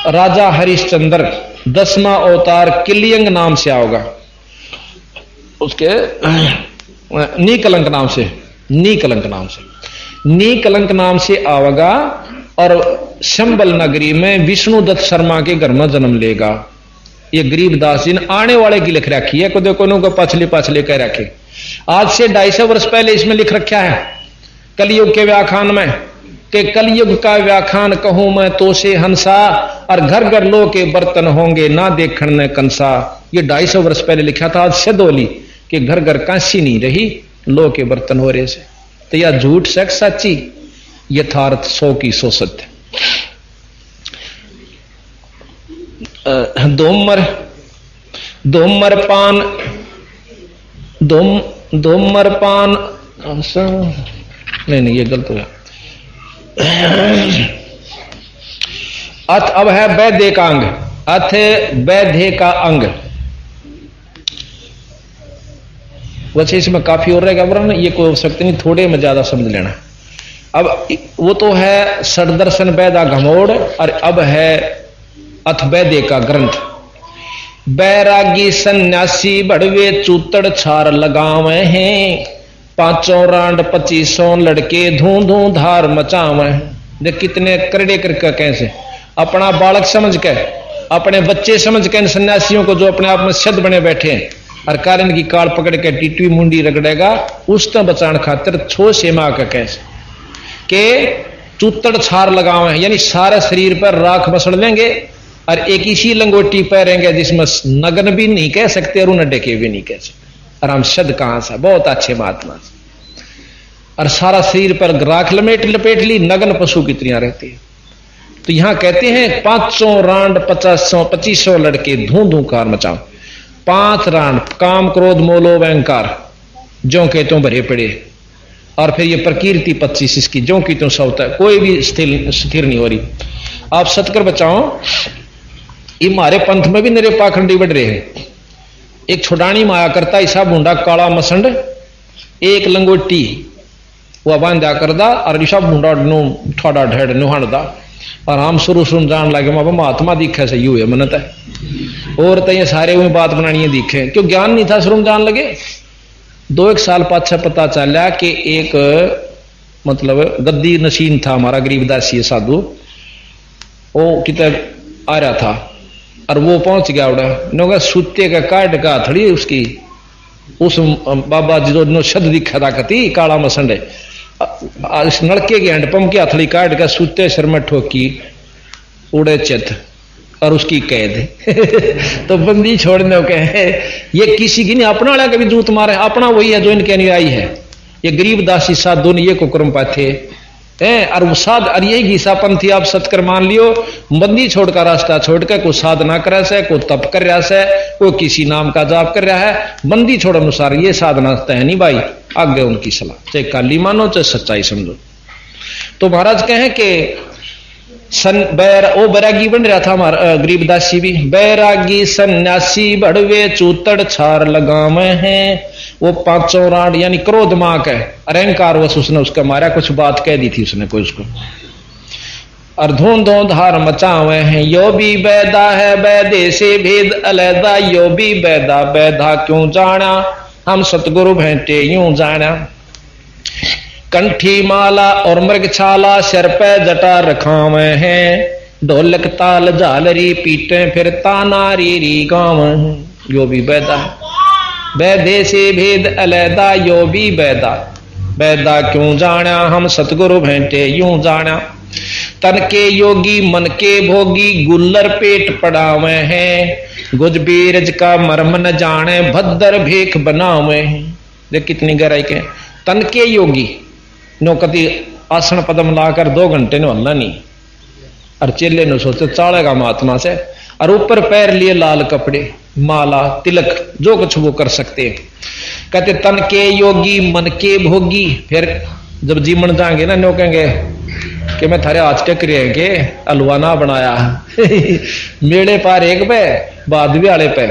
राजा हरिश्चंद्र 10वां अवतार किलियंग नाम से आओगा। उसके नी कलंक नाम से, नी कलंक नाम से, नी कलंक नाम से आवेगा और संबल नगरी में विष्णुदत्त शर्मा के घर में जन्म लेगा। ये गरीबदास जी ने आने वाले की लिख रखी है, को देखो को पछले पछले कह रखे। आज से 250 वर्ष पहले इसमें लिख रखा है कलयुग के व्याख्यान में कि कलयुग का व्याख्यान कहूं मैं तो से हंसा और घर घर लो के बर्तन होंगे ना देखण ने कंसा। ये 250 वर्ष पहले लिखा था। आज सदोली कि घर घर कांसी नहीं रही, लो के बर्तन हो रहे से। तो यह झूठ सच सच्ची, यथार्थ 100 की 100 सत्य। धूमर पान नहीं ये गलत हो गया। अथ अब है वैद्य का अंग, अथ वैद्य का अंग। वैसे इसमें काफी और रहेगा वरना ये कोई आवश्यकता नहीं, थोड़े में ज्यादा समझ लेना। अब वो तो है षडदर्शन वैदा घमोड़, और अब है अथ वैद्य का ग्रंथ। बैरागी सन्यासी बड़वे चूतड़ छार लगावे हैं, 500 रांड 2500 लड़के धू धू धार मचावे। देख कितने करड़े करके कैसे अपना बालक समझ के, अपने बच्चे समझ के इन सन्यासियों को जो अपने आप में सिद्ध बने बैठे हैं और कारण की काल पकड़ के टीटवी मुंडी रगड़ेगा, उस तक बचाने खातिर छो सेमा का कैसे के चूतड़ छार लगावे, यानी सारे शरीर पर राख मसड़ लेंगे और एक इसी लंगोटी पहनेंगे जिसमें नग्न भी नहीं कह सकते और उन्हें डेके भी नहीं कह सकते। और हम शब्द कहां से बहुत अच्छे महात्मा से, और सारा शरीर पर राख लपेट ली, नग्न पशु की तरह रहती है। तो यहां कहते हैं 500 रांड 2500 लड़के धू धू कार मचाओ। 5 रांड काम क्रोध मोलो अहंकार जो के तो भरे पड़े, और फिर ये प्रकृति 25 इसकी जो की तो सौता, कोई भी स्थिर नहीं हो रही। आप सतकर बचाओ, ये हमारे पंथ में भी नरे पाखंडी बढ़ रहे हैं। एक छोडानी माया करता ऐसा बूंडा काला मसंड, एक लंगोटी वह बांधा कर दा और ईसा बूंडा नो ठोड़ा ढेड़ नुहाड़ दा, और हम शुरू जान लगे माँ महात्मा दिखे से यू है मनत है। और तो ये सारे हुए बात बनानी है दिखे, क्यों ज्ञान नहीं था, शुरू जान लगे। 2-1 साल पाछा पता चला कि एक मतलब गद्दी नशीन था हमारा गरीबदासी साधु, वो कितने आ रहा था और वो पहुंच गया उड़ा सूते का काट का थड़ी उसकी, उस बाबा जी जो शब्द दिखा था कती काला मसंडे, इस नलके के हैंडपंप की हथड़ी काट का सूते सिर में ठोकी, उड़े चित और उसकी कैद। तो बंदी छोड़ने के ये किसी की नहीं, अपना वाला कभी जूत मारे, अपना वही है जो इनके अनुयायी है। ये गरीबदासी साधु ने ये को क्रम पाथे और वो साध, और यही गीसापंथी आप सतकर मान लियो, बंदी छोड़कर रास्ता छोड़कर कोई साधना कर रहा है, कोई तप कर रहा है, कोई किसी नाम का जाप कर रहा है, बंदी छोड़ अनुसार ये साधना है नहीं भाई। आगे उनकी सलाह, चाहे काली मानो चाहे सच्चाई समझो। तो महाराज कहें कि ओ बैरागी बन रहा था हमारा गरीबदासी भी। बैरागी सन्यासी बड़वे चूतड़ छार लगावे हैं, वो 500 रांड यानी क्रोध मां का अहंकार वश उसने उसका मारा, कुछ बात कह दी थी उसने कोई उसको, और धूं धूं धार मचावे हैं। यो भी बैदा है बैदे से भेद अलैदा, यो भी बैदा बैदा क्यों जाना, हम सतगुरु भेंटे यूं जाना। कंठी माला और मृग छाला सिर पे जटा रखावे हैं, ढोलक ताल झालरी पीटे फिर तानारी री गाँव। यो भी बैदा बैदे से भेद अलैदा, यो भी बैदा बैदा क्यों जाना, हम सतगुरु भेंटे यूं जाना। तन के योगी मन के भोगी, गुल्लर पेट पड़ावे हैं, गुज बीरज का मर्म न जाने, भद्दर भेख बनावे हैं। देख कितनी गहराई के। तन के योगी नो कति आसन पदम लाकर 2 घंटे ने हलना नहीं, और चेले ने सोचे चालेगा महात्मा से, और ऊपर पैर लिए लाल कपड़े माला तिलक जो कुछ वो कर सकते। कहते तन के योगी मन के भोगी, फिर जब जीवन जाएंगे ना नो कहेंगे कि मैं थारे आज टक रहे के हलवा ना बनाया मेले पार एक पे बादवी वाले पे।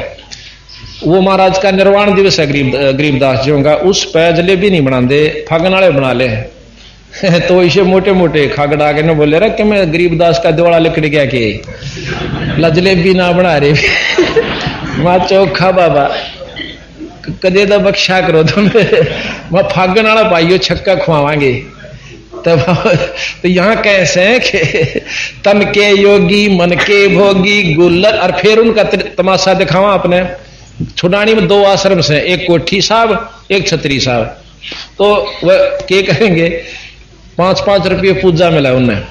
वो महाराज का निर्वाण दिवस है गरीबदास जी का, उस पे जलेबी नहीं बनाते, फागन वाले बना ले। तो इसे मोटे मोटे खागड़ा के न बोले रहा कि मैं गरीबदास का दिवाला लिखड़ गया कि जलेबी ना बना रहे। मां चौखा बाबा कदे तो बख्शा करो तुम वह फागन वाला पाइयो छक्का खुआवांगे। तब तो यहाँ कैसे हैं कि तन के योगी मन के भोगी गुल्लर। और फिर उनका तमाशा दिखावा अपने छुड़ानी में 2 आश्रम से, एक कोठी साहब एक छतरी साहब। तो वह क्या करेंगे 5-5 रुपये पूजा मिला उन्हें,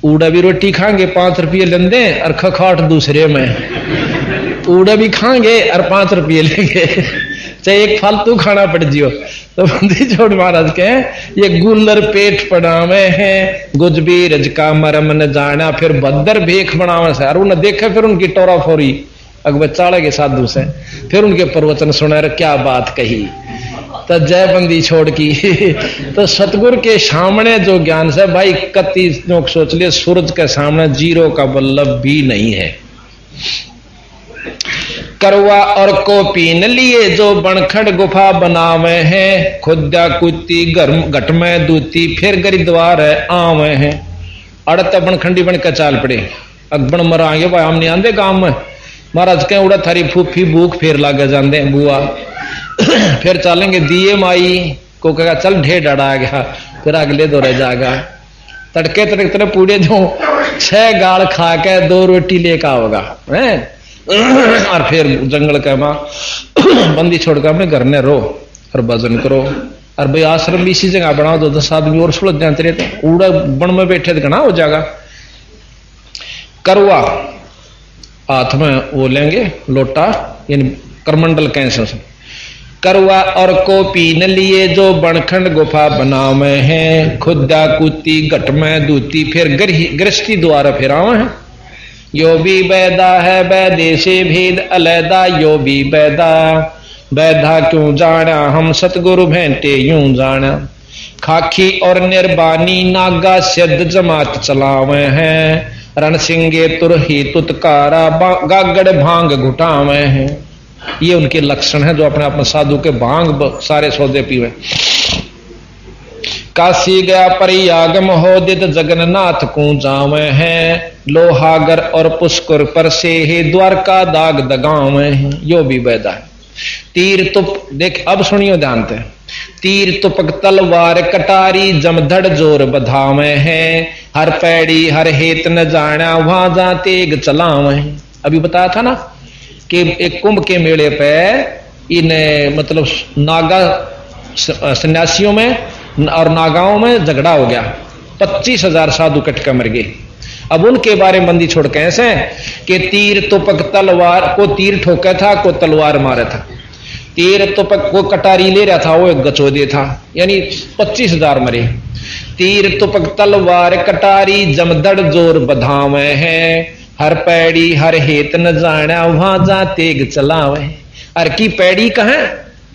उड़ा भी रोटी खाएंगे 5 रुपये लेंदे और खखाट दूसरे में उड़ा भी खाएंगे और 5 रुपये लेंगे, चाहे एक फालतू खाना पड़ जियो। तो बंदी छोड़ महाराज के ये गुल्लर पेट पड़ावे हैं गुजबी रज का मरम न जाना, फिर बदर भेख बनावे से। और उन्हें देखे फिर उनकी टोरा फोरी अकबर चाड़े के साधु से, फिर उनके प्रवचन सुना क्या बात कही। तो जय बंदी छोड़ की तो सतगुरु के सामने जो ज्ञान से भाई कति लोग सोच लिए सूरज के सामने जीरो का बल्लभ भी नहीं है। करवा और को पीन लिए जो बनखड़ गुफा बनावे हैं, खुदा कुत्ती घट में दूती फिर गरिद्वार आवे हैं। अड़त बनखंडी बन के चाल पड़े अकबर मरांगे भाई हम नहीं आंदे गांव में। महाराज के उड़ा थारी फूफी भूख फिर लागे जाते बुआ फिर चलेंगे दिए माई को कहा चल ढेर डरा गया, फिर अगले दौरे जागा तड़के तड़के पूरे जो 6 गाल खा के 2 रोटी लेकर आओगा है। और फिर जंगल का माँ बंदी छोड़कर अपने घर में रो और भजन करो। और भाई आश्रम भी इसी जगह बनाओ, 10 आदमी और सुलझ जाते रहते, उड़ा बन में बैठे तो घना हो जाएगा। करवा हाथ में वो लेंगे लोटा यानी करमंडल कैसे से। करवा और को पीन लिए जो बनखंड गुफा बनावे हैं, खुदा कुत्ती घट में दूती फिर गृहस्थी द्वारा फिरावे हैं। यो भी बैदा है बैदे से भेद अलैदा, यो भी बैदा बैधा क्यों जाना हम सतगुरु भेंटे यूं जाना। खाखी और निर्बानी नागा सिद्ध जमात चलावे हैं, रण सिंगे तुरही तुतकारा गागड़ भांग घुटावे हैं। ये उनके लक्षण है जो अपने अपने साधु के भांग सारे सौदे पीवे। काशी गया परियागम होदित जगन्नाथ को जावे हैं, लोहागर और पुष्कर पर से ही द्वारका दाग दगावे हैं। यो भी बैदा है। तीर तुप देख अब सुनियो ध्यान से। तीर तुपक तलवार कटारी जमधड़ जोर बधावे हैं, हर पैड़ी हर हेत न जाना वहां जा तेग चलावे हैं। अभी बताया था ना कि एक कुंभ के मेले पे इन मतलब नागा सन्यासियों में और नागाओं में झगड़ा हो गया, 25,000 साधु कटकर मर गए। अब उनके बारे में बंदी छोड़ के ऐसे कि तीर तुपक तलवार को तीर ठोका था, को तलवार मारा था। तीर तुपक को कटारी ले रहा था, वो एक गचोदे था, यानी 25,000 मरे। तीर तुपक तलवार कटारी जमदड़ जोर बधावे हैं, हर पैड़ी हर हेत न जाना वहां जा तेग चलावे। हर की पैड़ी कहाँ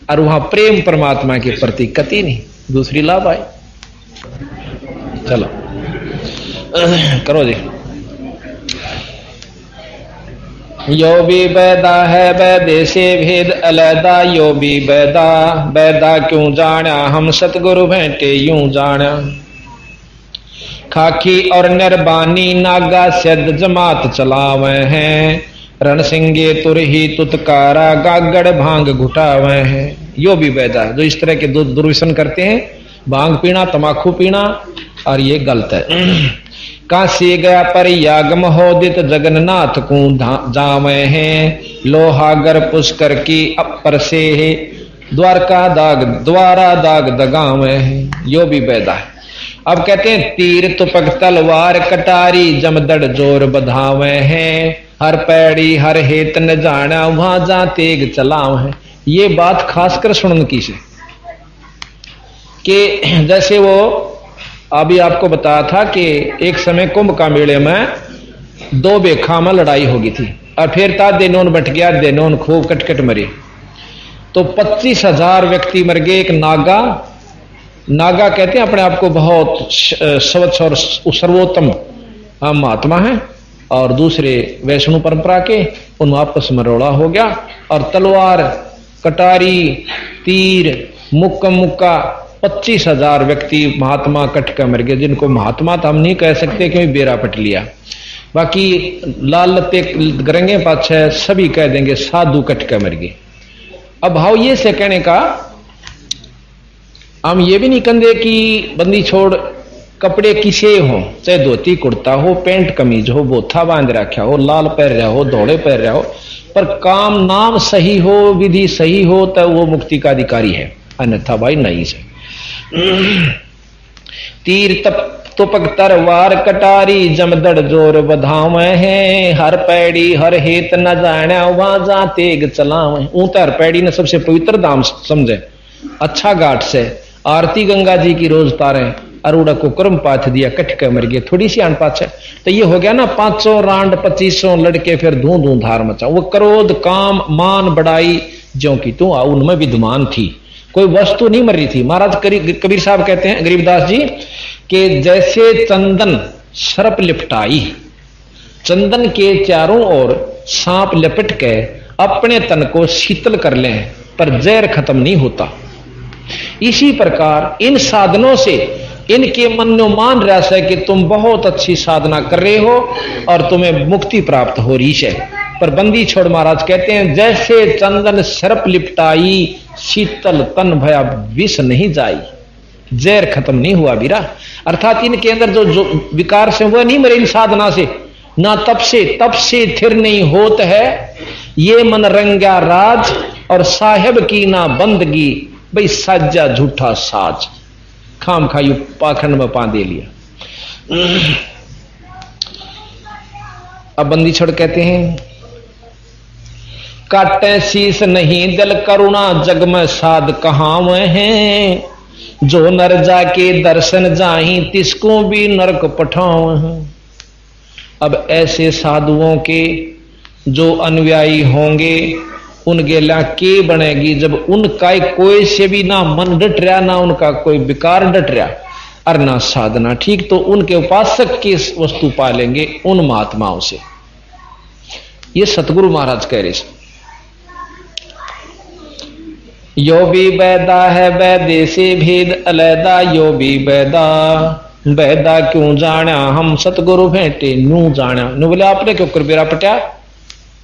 और वहां प्रेम परमात्मा के प्रति कति नहीं, दूसरी लाभ आई। चलो करो जी। यो भी बैदा है बैदे से भेद अलैदा, यो भी बैदा बैदा क्यों जाना हम सतगुरु भेंटे यूं जाना। खाकी और निर्बानी नागा सिद्ध जमात चलावे हैं, रण सिंगे तुरही तुतकारा गागड़ भांग घुटावे हैं। यो भी बैदा जो इस तरह के दुर्व्यसन करते हैं, भांग पीना तमाकू पीना, और ये गलत है। काशी गया परियागम होदित जगन्नाथ को जावे हैं, लोहागर पुष्कर की अपर से द्वारका दाग द्वारा दाग दगावे हैं। यो भी बैदा है। अब कहते हैं तीर तुपक तलवार कटारी जमदड़ जोर बधावे हैं, हर पैड़ी हर हेत न जाना वहां जा तेग चलाव है। ये बात खासकर सुनन की से कि जैसे वो अभी आपको बताया था कि एक समय कुंभ का मेले में 2 बेखा में लड़ाई होगी थी और फिर था देनोन बट गया, देनोन खूब कटकट मरे, तो 25,000 व्यक्ति मर गए। एक नागा कहते हैं अपने आप को बहुत स्वच्छ और सर्वोत्तम महात्मा है, और दूसरे वैष्णव परंपरा के उन आपस में रोड़ा हो गया, और तलवार कटारी तीर मुक्का मुक्का 25,000 व्यक्ति महात्मा कटकर मर गए, जिनको महात्मा तो हम नहीं कह सकते क्योंकि बेरा पट लिया, बाकी लाल लते गरंगे पाछे सभी कह देंगे साधु कटकर मर गए। अब भाव ये से कहने का, हम ये भी नहीं कहते कि बंदी छोड़ कपड़े किसे हो, चाहे धोती कुर्ता हो, पैंट कमीज हो, बोथा बांध रखा हो, लाल पहन रहा हो, धोड़े पहन रहा हो, पर काम नाम सही हो, विधि सही हो, तो वो मुक्ति का अधिकारी है, अन्यथा भाई नहीं से। तीर तुपक तरवार कटारी जमदड़ जोर बधावे हैं, हर पैड़ी हर हेत न जाने वहां जा तेग चलावे। ऊंता हर पैड़ी ने सबसे पवित्र धाम समझे, अच्छा घाट से आरती गंगा जी की रोज तारे, अरुड़ा को कर्म पाथ दिया, कट के मर गए, थोड़ी सी अनपाथ है। तो ये हो गया ना 500 रांड 2500 लड़के फिर धू धू धार मचा। वो क्रोध काम मान बड़ाई ज्यों की तू उनमें विद्यमान थी, कोई वस्तु नहीं मर रही थी। महाराज कबीर साहब कहते हैं, गरीबदास जी, कि जैसे चंदन सर्प लिपटाई, चंदन के चारों ओर सांप लपट के अपने तन को शीतल कर लें पर जहर खत्म नहीं होता। इसी प्रकार इन साधनों से इनके मन में मान रहा है कि तुम बहुत अच्छी साधना कर रहे हो और तुम्हें मुक्ति प्राप्त हो रही है, पर बंदी छोड़ महाराज कहते हैं जैसे चंदन सर्प लिपटाई, शीतल तन भया विष नहीं जाई, जहर खत्म नहीं हुआ बीरा। अर्थात इनके अंदर जो विकार से वह नहीं मरे इन साधना से, ना तप से थिर नहीं होत है ये मन रंगा राज, और साहेब की ना बंदगी भाई साजा झूठा साज, खाम खायू पाखंड में पा दे लिया। अब बंदी छोड़ कहते हैं, काटे शीस नहीं दिल करुणा जग में साध कहाँ वह हैं, जो नर जाके दर्शन जाही तिसको भी नरक पठाओ। अब ऐसे साधुओं के जो अनुयायी होंगे उनके ला के बनेगी, जब उनका कोई से भी ना मन डट रहा, ना उनका कोई विकार डट रहा और ना साधना ठीक, तो उनके उपासक की वस्तु पालेंगे उन महात्माओं से। ये सतगुरु महाराज कह रहे हैं। यो भी बैदा है बैदे से भेद अलैदा, यो भी बैदा बैदा क्यों जाना हम सतगुरु भेंटे नू जाना। नु बोले आपने क्यों कर बेरा पटा,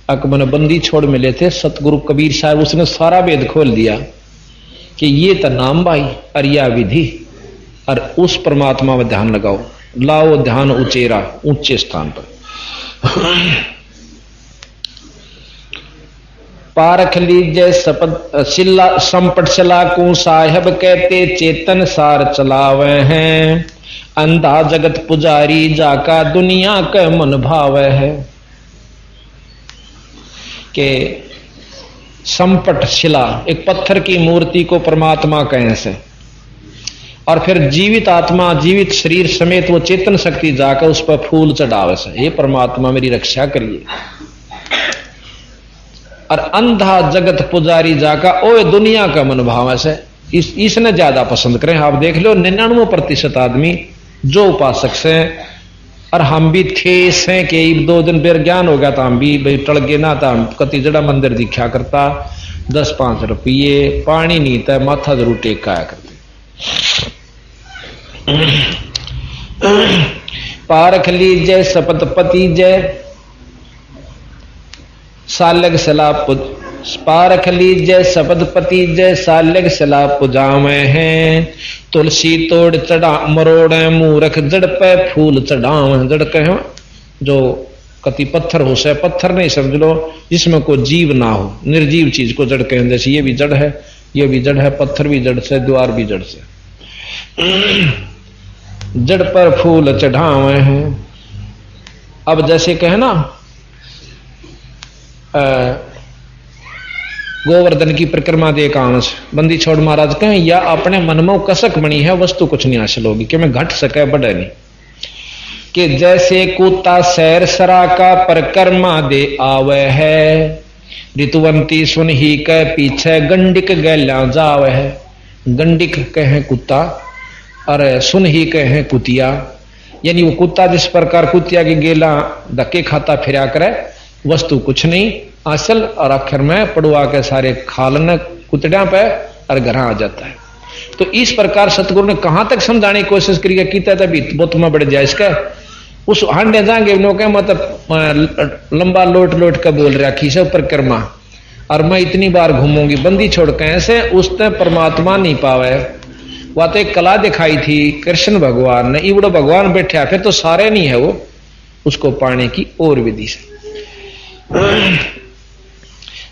अकबर बंदी छोड़ मिले थे सतगुरु कबीर साहब, उसने सारा वेद खोल दिया कि ये तो नाम भाई अरिया विधि, और उस परमात्मा में ध्यान लगाओ, लाओ ध्यान उचेरा ऊंचे स्थान पर। पारख लीजिए सपद शिला संपट सलाकू साहेब कहते चेतन सार चलावे हैं, अंधा जगत पुजारी जाका दुनिया के मन भावे है। के संपट शिला एक पत्थर की मूर्ति को परमात्मा कहें से, और फिर जीवित आत्मा जीवित शरीर समेत वो चेतन शक्ति जाकर उस पर फूल चढ़ावे से, ये परमात्मा मेरी रक्षा करिए। और अंधा जगत पुजारी जाका ओ दुनिया का मन भाव से, इसने ज्यादा पसंद करें। आप देख लो 99% आदमी जो उपासक से, और हम भी थे से कि 2 दिन बेर ज्ञान हो गया था, हम भी भाई टल गए ना, था हम कति जड़ा मंदिर दिखा करता, 10-5 रुपये पानी नहीं था, माथा जरूर टेक आया करते। पारख लीजिए सपतपति जय सालग सलाह, पारख लीजिए सपतपति जय सालग सलाह पुजावे हैं, तुलसी तोड़ चढ़ा मरोड़े मूरख जड़ पे फूल चढ़ावे। जड़ कहे जो कति पत्थर हो से, पत्थर नहीं समझ लो जिसमें कोई जीव ना हो, निर्जीव चीज को जड़ कहें, जैसे ये भी जड़ है, ये भी जड़ है, पत्थर भी जड़ से, द्वार भी जड़ से। जड़ पर फूल चढ़ावे हैं। अब जैसे कहे ना गोवर्धन की परिक्रमा दे कांस, बंदी छोड़ महाराज कहें या अपने मन में कसक बनी है, वस्तु कुछ नहीं हासिल होगी कि मैं घट सके बढ़े नहीं। कि जैसे कुत्ता सैर सरा का परिक्रमा दे आवे है, ऋतुवंती सुन ही के पीछे गंडिक गैला जावे है। गंडिक कहे कुत्ता और सुन ही कहे कुतिया, यानी वो कुत्ता जिस प्रकार कुतिया की गेला धक्के खाता फिरा करे, वस्तु कुछ नहीं असल, और आखिर में पड़ुआ के सारे खालन कुतड़िया पे और घर आ जाता है। तो इस प्रकार सतगुरु ने कहां तक समझाने की कोशिश करी, कीता तभी बहुत में बढ़ जाए इसका, उस हांडे जाएंगे मतलब लंबा लोट लोट कर बोल रहा खींचा परिक्रमा, और मैं इतनी बार घूमूंगी, बंदी छोड़ के ऐसे उसने परमात्मा नहीं पावे। वह तो एक कला दिखाई थी कृष्ण भगवान ने, इवड़ो भगवान बैठा, फिर तो सारे नहीं है वो, उसको पाने की और विधि से।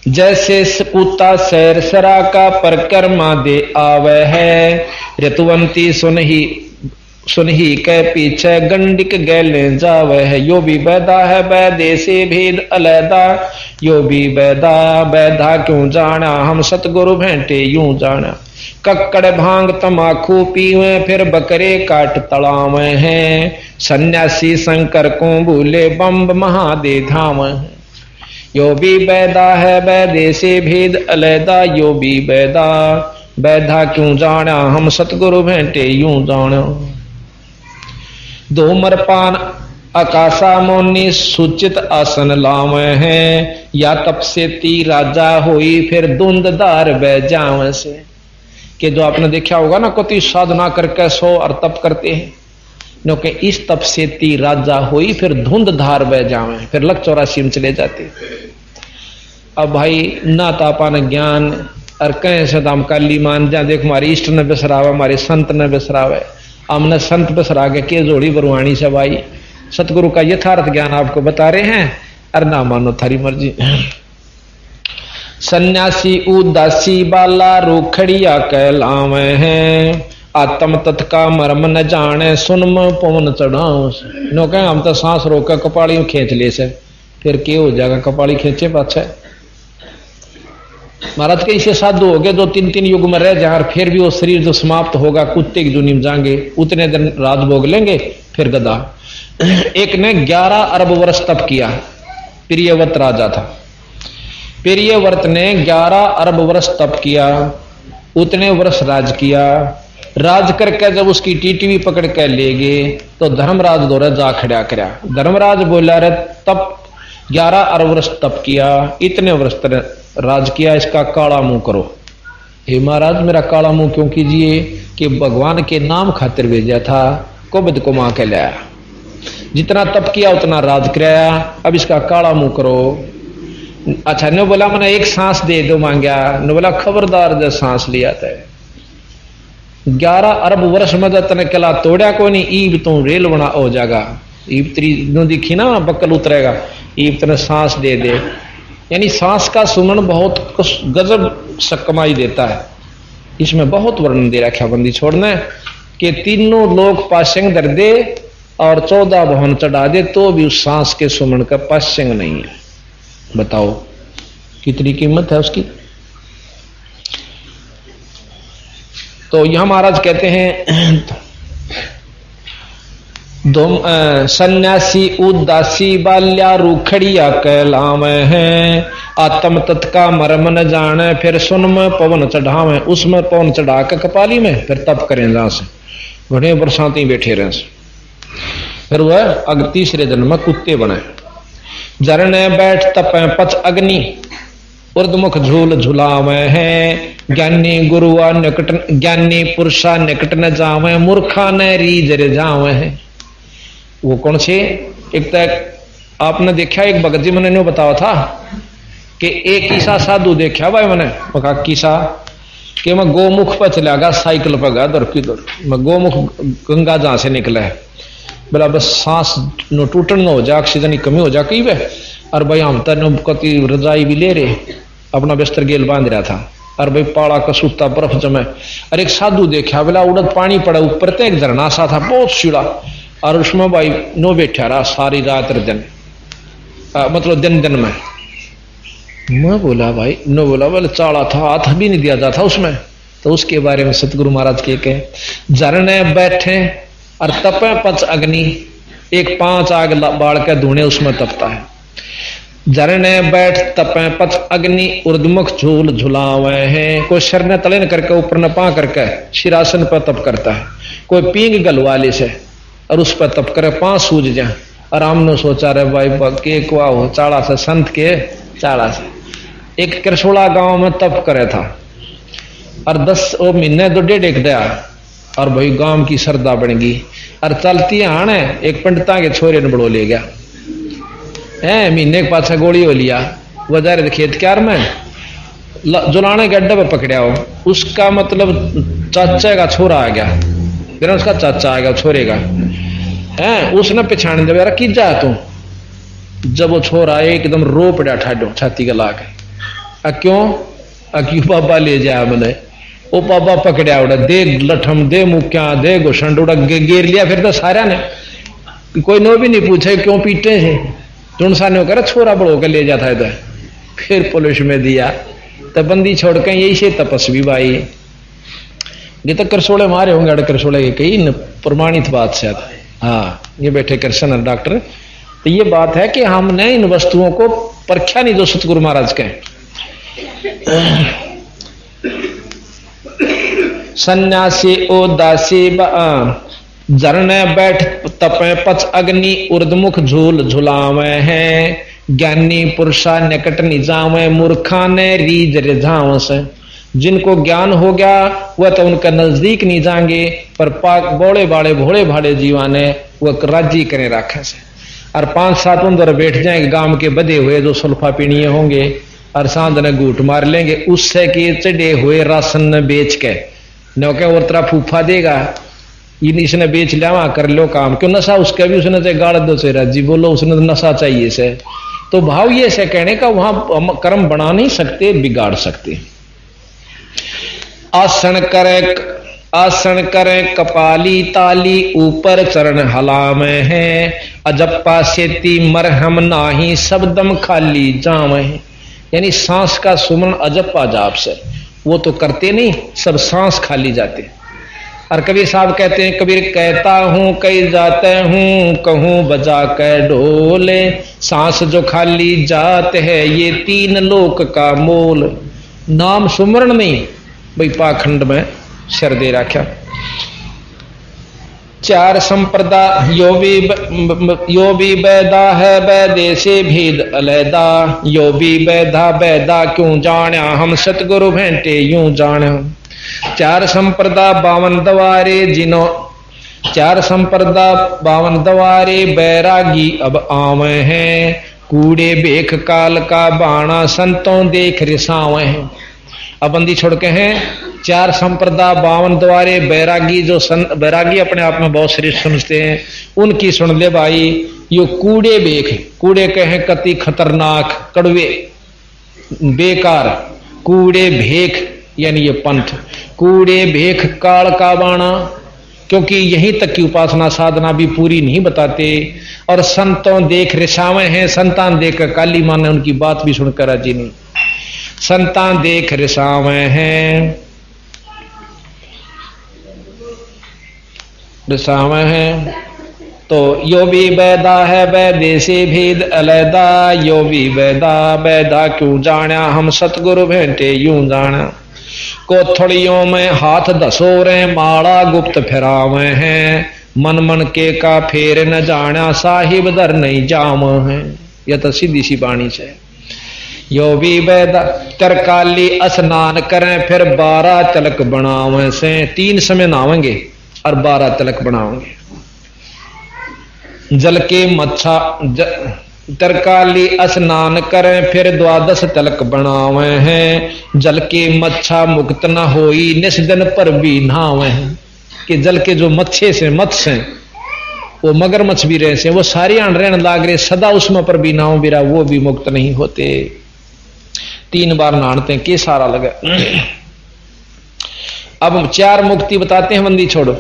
जैसे सपूता सैर सरा का परकरमा दे आवे है, ऋतुवंती सुनही के पीछे गंडिक गैले जावे है। यो भी बैदा है बैदे से भेद अलैदा, यो भी बैदा बैदा क्यों जाना, हम सतगुरु भेंटे यूं जाना। कक्कड़ भांग तमाखू पीवे, फिर बकरे काट तड़ावे हैं, सन्यासी शंकर को भूले बम्ब महादे धाम है। यो भी बैदा है बैदे से भेद अलैदा, यो भी बैदा बैदा क्यों जाना, हम सतगुरु भेंटे यूं जाना। धूम्रपान आकाशा मोनी सूचित आसन लावे हैं, या तप से ती राजा होई, फिर धुंधदार बह जावे से। कि जो आपने देखा होगा ना, कोई साधना करके सो और तप करते हैं, क्योंकि इस तप से ती राजा हुई, फिर धुंध धार बह जावे, फिर लक 84 में चले जाते। अब भाई ना तापा न ज्ञान और कहें से दाम काली मान जा, देख हमारे इष्ट ने बिसरावे, हमारे संत ने बिसरावे, हमने संत बिसरा के जोड़ी बरुआणी से भाई सतगुरु का यथार्थ ज्ञान आपको बता रहे हैं, और ना मानो थारी मर्जी। सन्यासी उदासी बाला रूखड़िया कहलावे हैं, आत्म तत् का मर्म न जाने, सुन पवन चढ़ाओ। नो कहें हम तो सांस रोक कपाड़ी खींच ले से, फिर क्या हो जाएगा कपाड़ी खींचे पाछे। महाराज के इसे साधु हो गए, 2-3 युग में रह जाए, फिर भी वो शरीर जो समाप्त होगा कुत्ते की जुनी में जाएंगे, उतने दिन राज भोग लेंगे, फिर गदा। एक ने 11 अरब वर्ष तप किया, प्रियव्रत राजा था। प्रियव्रत ने 11 अरब वर्ष तप किया, उतने वर्ष राज किया। राज करके जब उसकी टीटीवी पकड़ के ले गए तो धर्मराज दौरे जा खड़ा करा। धर्मराज बोला, रे तप 11 अरब वर्ष तप किया, इतने वर्ष राज किया, इसका काला मुंह करो। हे महाराज मेरा काला मुंह क्यों कीजिए, कि भगवान के नाम खातिर भेजा था, कुबद को मां के लाया, जितना तप किया उतना राज कराया, अब इसका काला मुंह करो। अच्छा ने बोला मैंने एक सांस दे दो मांगा, ने बोला खबरदार जब सांस लिया था 11 अरब वर्ष में तने कला तोड़ा को नहीं, ईब तू रेल बना हो जाएगा, ईब तेरी नो दिखी ना बक्कल उतरेगा, ईब तने सांस दे दे। यानी सांस का सुमन बहुत गजब सकमाई देता है। इसमें बहुत वर्णन दे रखा बंदी छोड़ना कि तीनों लोग पाशंग दर दे और 14 भवन चढ़ा दे तो भी उस सांस के सुमन का पाशंग नहीं है। बताओ कितनी कीमत है उसकी। तो यहां महाराज कहते हैं सन्यासी उदासी बाल्या रूखड़िया कहलावे हैं, आत्म तत् का मर्म न जाने, फिर सुन में पवन चढ़ावे। उसमें पवन चढ़ा के कपाली में फिर तप करें जहां से घने बरसाती बैठे रहे। फिर वह अग तीसरे जन्म में कुत्ते बने। जरने बैठ तपे पच अग्नि, उर्दमुख झूल झुलावे हैं, ज्ञानी गुरुआ निकट, ज्ञानी पुरुषा निकट न जावे, मूर्खा न रीज रे जावे हैं। वो कौन से, एक तक आपने देखा, एक भगत जी मैंने बताया था कि एक ईसा साधु देखा भाई मैंने, मका कीसा कि मैं गोमुख पर चला गया, साइकिल पर गया दर की दर, मैं गोमुख गंगा जहां से निकला है, बोला बस सांस नो टूटन न हो जाए, ऑक्सीजन की कमी हो जाए कई वे। और भाई हम तो कति रजाई भी ले रहे, अपना बिस्तर गेल बांध रहा था, और भाई पाड़ा का सूता बर्फ जमे। और एक साधु देखा, बोला उड़द पानी पड़ा ऊपर तो एक झरना सा था बहुत सीढ़ा, और उसमें भाई नो बैठा रहा सारी रात दिन, मतलब दिन दिन में। मैं बोला भाई नो, बोला बोले चाड़ा था, हाथ भी नहीं दिया जाता उसमें। तो उसके बारे में सतगुरु महाराज के कहे, झरने बैठे और तपे पच अग्नि, एक 5 आग बाढ़ के धुने उसमें तपता है। झरने बैठ तपे पच अग्नि, उर्दमुख झूल झुलावे हैं। कोई शर ने तले न करके ऊपर न पा करके शिरासन पर तप करता है, कोई पींग गलवाले से और उस पर तप करे, 5 सूझ जाए। आराम ने सोचा रे भाई के कुआ हो चाड़ा से, संत के चाड़ा से। एक करसोड़ा गांव में तप करे था और 10 महीने तो 1.5 दया, और भाई गांव की श्रद्धा बन गई। और चलती आने एक पंडिता के छोरे ने बड़ो ले गया, महीने के पाछा गोली हो लिया, वजार खेत क्यार में। जुलाने के अड्डे पर पकड़ा हो, उसका मतलब चाचा का छोरा आ गया, फिर उसका चाचा आ गया छोरे का है, उसने पहचान दिया यार की जा तू। जब वो छोरा एकदम रो पड़ा ठाडो छाती का ला के, क्यों बाबा ले जाया मैंने। वो बाबा पकड़ा उड़ा दे लठम दे मुक्या दे घुसंड उड़ा गेर लिया। फिर तो सारा ने कोई नो भी नहीं पूछे क्यों पीटे है, तुणसा ने कह छोरा बड़ो के ले जाता है। फिर पुलिस में दिया तो बंदी छोड़ के यही से तपस्वी भाई ये तो करसोड़े मारे होंगे, अड़ करसोड़े के कई प्रमाणित बात से। हाँ ये बैठे कृष्ण डॉक्टर, तो ये बात है कि हमने इन वस्तुओं को परखा नहीं जो सतगुरु महाराज के। सन्यासी ओ दासी झरने बैठ तपे पच अग्नि उर्दमुख झूल झुलावे हैं, ज्ञानी पुरुषा निकट निजावे मूर्खा ने रीज रिझाव से। जिनको ज्ञान हो गया वह तो उनका नजदीक नहीं जाएंगे, पर पाक बोले बाड़े भोले भाड़े जीवाने वह राजी करे राखे से। और 5-7 उधर बैठ जाएंगे गांव के बधे हुए जो सुल्फा पीणिए होंगे और सांध ने घूट मार लेंगे, उससे के चढ़े हुए राशन न बेच के नौके और तरह फूफा देगा इसने बेच लिया कर लो काम, क्यों नशा उसका भी उसने चाहे गाड़ दो से राजी बोलो उसने तो नशा चाहिए से। तो भाव ये से कहने का वहां कर्म बना नहीं सकते बिगाड़ सकते। आसन करे कपाली ताली ऊपर चरण हलावे हैं, अजप्पा सेती मरहम नाही सबदम खाली जावे हैं। यानी सांस का सुमन अजप्पा जाप से वो तो करते नहीं, सब सांस खाली जाते। और कबीर साहब कहते हैं कबीर कहता हूं कई जाते हूं कहूं बजा कर ढोले, सांस जो खाली जात है ये 3 लोक का मोल। नाम सुमरण नहीं भाई पाखंड में शर दे रखा। 4 संप्रदा यो भी बैदा है बैदे से भेद अलैदा, यो भी बैदा बैदा क्यों जाना हम सतगुरु भेंटे यूं जाना। 4 संप्रदा 52 द्वारे जिनो 4 संप्रदा 52 द्वारे बैरागी अब आवे हैं, कूड़े बेख काल का बाणा संतों देख रिसावे हैं। अब बंदी छोड़ के हैं 4 संप्रदा 52 द्वारे बैरागी जो बैरागी अपने आप में बहुत श्रेष्ठ समझते हैं उनकी सुन ले भाई। यो कूड़े बेख, कूड़े कहे कति खतरनाक कड़वे बेकार, कूड़े भेख यानी ये पंथ, कूड़े भेख काल का बाणा क्योंकि यहीं तक की उपासना साधना भी पूरी नहीं बताते। और संतों देख रिसावे हैं, संतान देख काली मां ने उनकी बात भी सुनकर राजी नहीं। संतान देख रिसावे हैं तो यो भी बैदा है बैदे से भेद अलैदा, यो भी बैदा बैदा क्यों जाना हम सतगुरु भेंटे यूं जाना। कोथड़ियों में हाथ धसोरे माड़ा गुप्त फिरावे हैं, मन मन के का फेर न जाना साहिब दर नहीं जाम है। यह तो सीधी सी बाणी से। यो भी बैदा तरकाली स्नान करें फिर 12 तिलक बनावे से। 3 समय नहावेंगे और 12 तिलक बनाओगे। जल के मच्छा तरकाली स्नान करें फिर 12 तिलक बनावे हैं, जल के मच्छा मुक्त न होई निस दिन पर भी नहावे हैं। कि जल के जो मच्छे से मत्स्य हैं वो मगरमच्छ भी रहे से वो सारे रहने लाग रहे सदा उसमें पर भी नाव बिरा वो भी मुक्त नहीं होते। 3 बार नहाते के सारा लगा। अब 4 मुक्ति बताते हैं बंदी छोड़ो।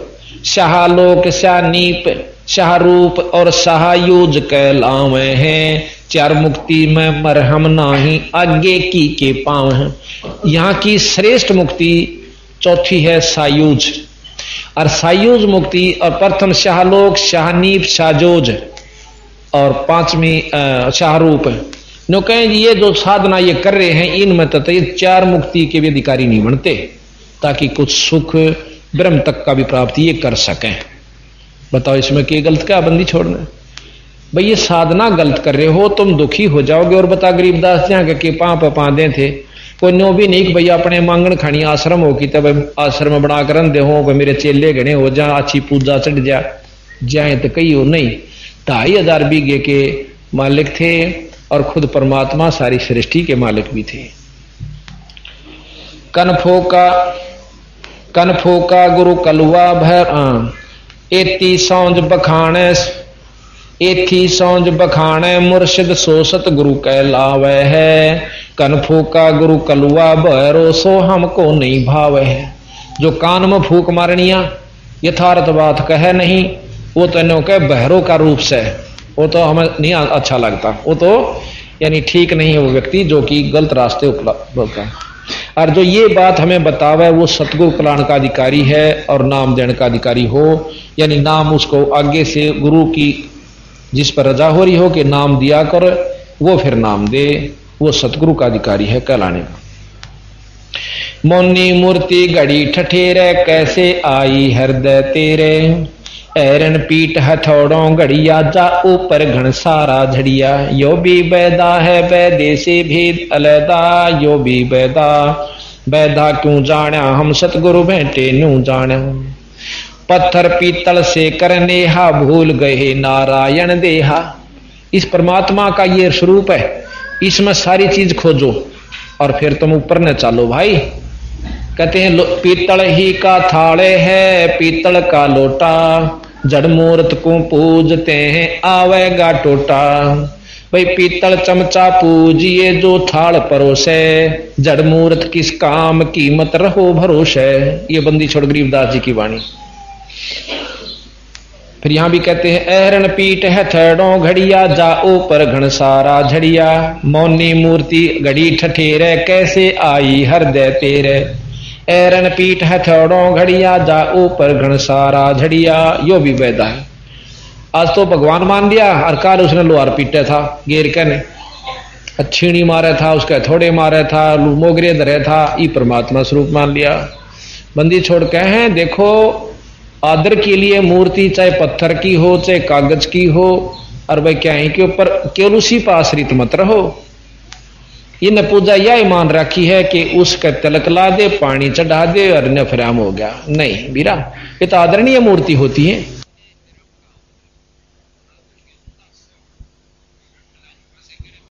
शाहलोक शाहनीप शाहरूप और शाहयूज कहलावे हैं, 4 मुक्ति में मरहम नाही आगे की के पाव हैं। यहाँ की श्रेष्ठ मुक्ति चौथी है सायूज और सायूज मुक्ति और प्रथम शाहलोक शाहनीप शाहजोज और 5वीं शाहरूप। नो कहें ये जो साधना ये कर रहे हैं इनमें तो ये 4 मुक्ति के भी अधिकारी नहीं बनते ताकि कुछ सुख ब्रह्म तक का भी प्राप्ति ये कर सकें। बताओ इसमें क्या गलत क्या बंदी छोड़ना भाई। ये साधना गलत कर रहे हो तुम दुखी हो जाओगे। और बता गरीबदास जी के पाँ दे थे कोई नो भी नहीं कि भैया अपने मांगण खानी आश्रम हो कि तब आश्रम बना कर दे हो मेरे चेले घने हो जा अच्छी पूजा चढ़ जा जाए तो कही हो नहीं। 2500 बीघे के मालिक थे और खुद परमात्मा सारी सृष्टि के मालिक भी थे। कनफो का गुरु कलुआ भर एती सौंज बखाने मुर्शिद सोसत गुरु कहलावे है। कनफो का गुरु कलुआ भैरो सो हमको नहीं भावे है। जो कान में फूक मारनिया यथार्थ बात कहे नहीं, वो तो कह बहरों का रूप से, वो तो हमें नहीं अच्छा लगता, वो तो यानी ठीक नहीं है वो व्यक्ति जो कि गलत रास्ते उपलब्ध है। और जो ये बात हमें बतावे वो सतगुरु कल्याण का अधिकारी है और नाम देने का अधिकारी हो, यानी नाम उसको आगे से गुरु की जिस पर रजा हो रही हो कि नाम दिया कर, वो फिर नाम दे, वो सतगुरु का अधिकारी है कहलाने का। मौनी मूर्ति घड़ी ठठेरे कैसे आई हृदय तेरे। ऐरन पीठ हथौड़ों घड़िया जा ऊपर घन सारा झड़िया। यो भी बैदा है बैदे से भेद अलैदा। यो भी बैदा क्यों जाना हम सतगुरु बैठे न्यू जाना। पत्थर पीतल से करनेहा भूल गए नारायण देहा। इस परमात्मा का ये स्वरूप है, इसमें सारी चीज खोजो और फिर तुम ऊपर न चालो भाई। कहते हैं पीतल ही का थाले है पीतल का लोटा। जड़ मूर्त को पूजते हैं आवेगा टोटा। भाई पीतल चमचा पूजिए जो थाल परोसे। जड़ मूर्त किस काम कीमत रहो भरोसे। ये बंदी छोड़ गरीबदास जी की वाणी। फिर यहां भी कहते हैं ऐरन पीठ है थड़ों घड़िया जा ऊपर घन सारा झड़िया। मौनी मूर्ति घड़ी ठठेरे कैसे आई हृदय तेरे। ऐरन पीठ है थड़ों घड़िया जा ऊपर घन सारा झड़िया। यो भी वैदा है। आज तो भगवान मान लिया और काल उसने लोहार पीटे था गेर के ने छीणी मारे था, उसके थोड़े मारे था, मोगरे धरे था, ये परमात्मा स्वरूप मान लिया। बंदी छोड़ के हैं देखो आदर के लिए मूर्ति चाहे पत्थर की हो चाहे कागज की हो, और भाई क्या है कि ऊपर केवल उसी पर आश्रित मत रहो। इन पूजा यह मान रखी है कि उसका तिलक ला दे पानी चढ़ा दे और न फ्राम हो गया। नहीं बीरा, ये तो आदरणीय मूर्ति होती है।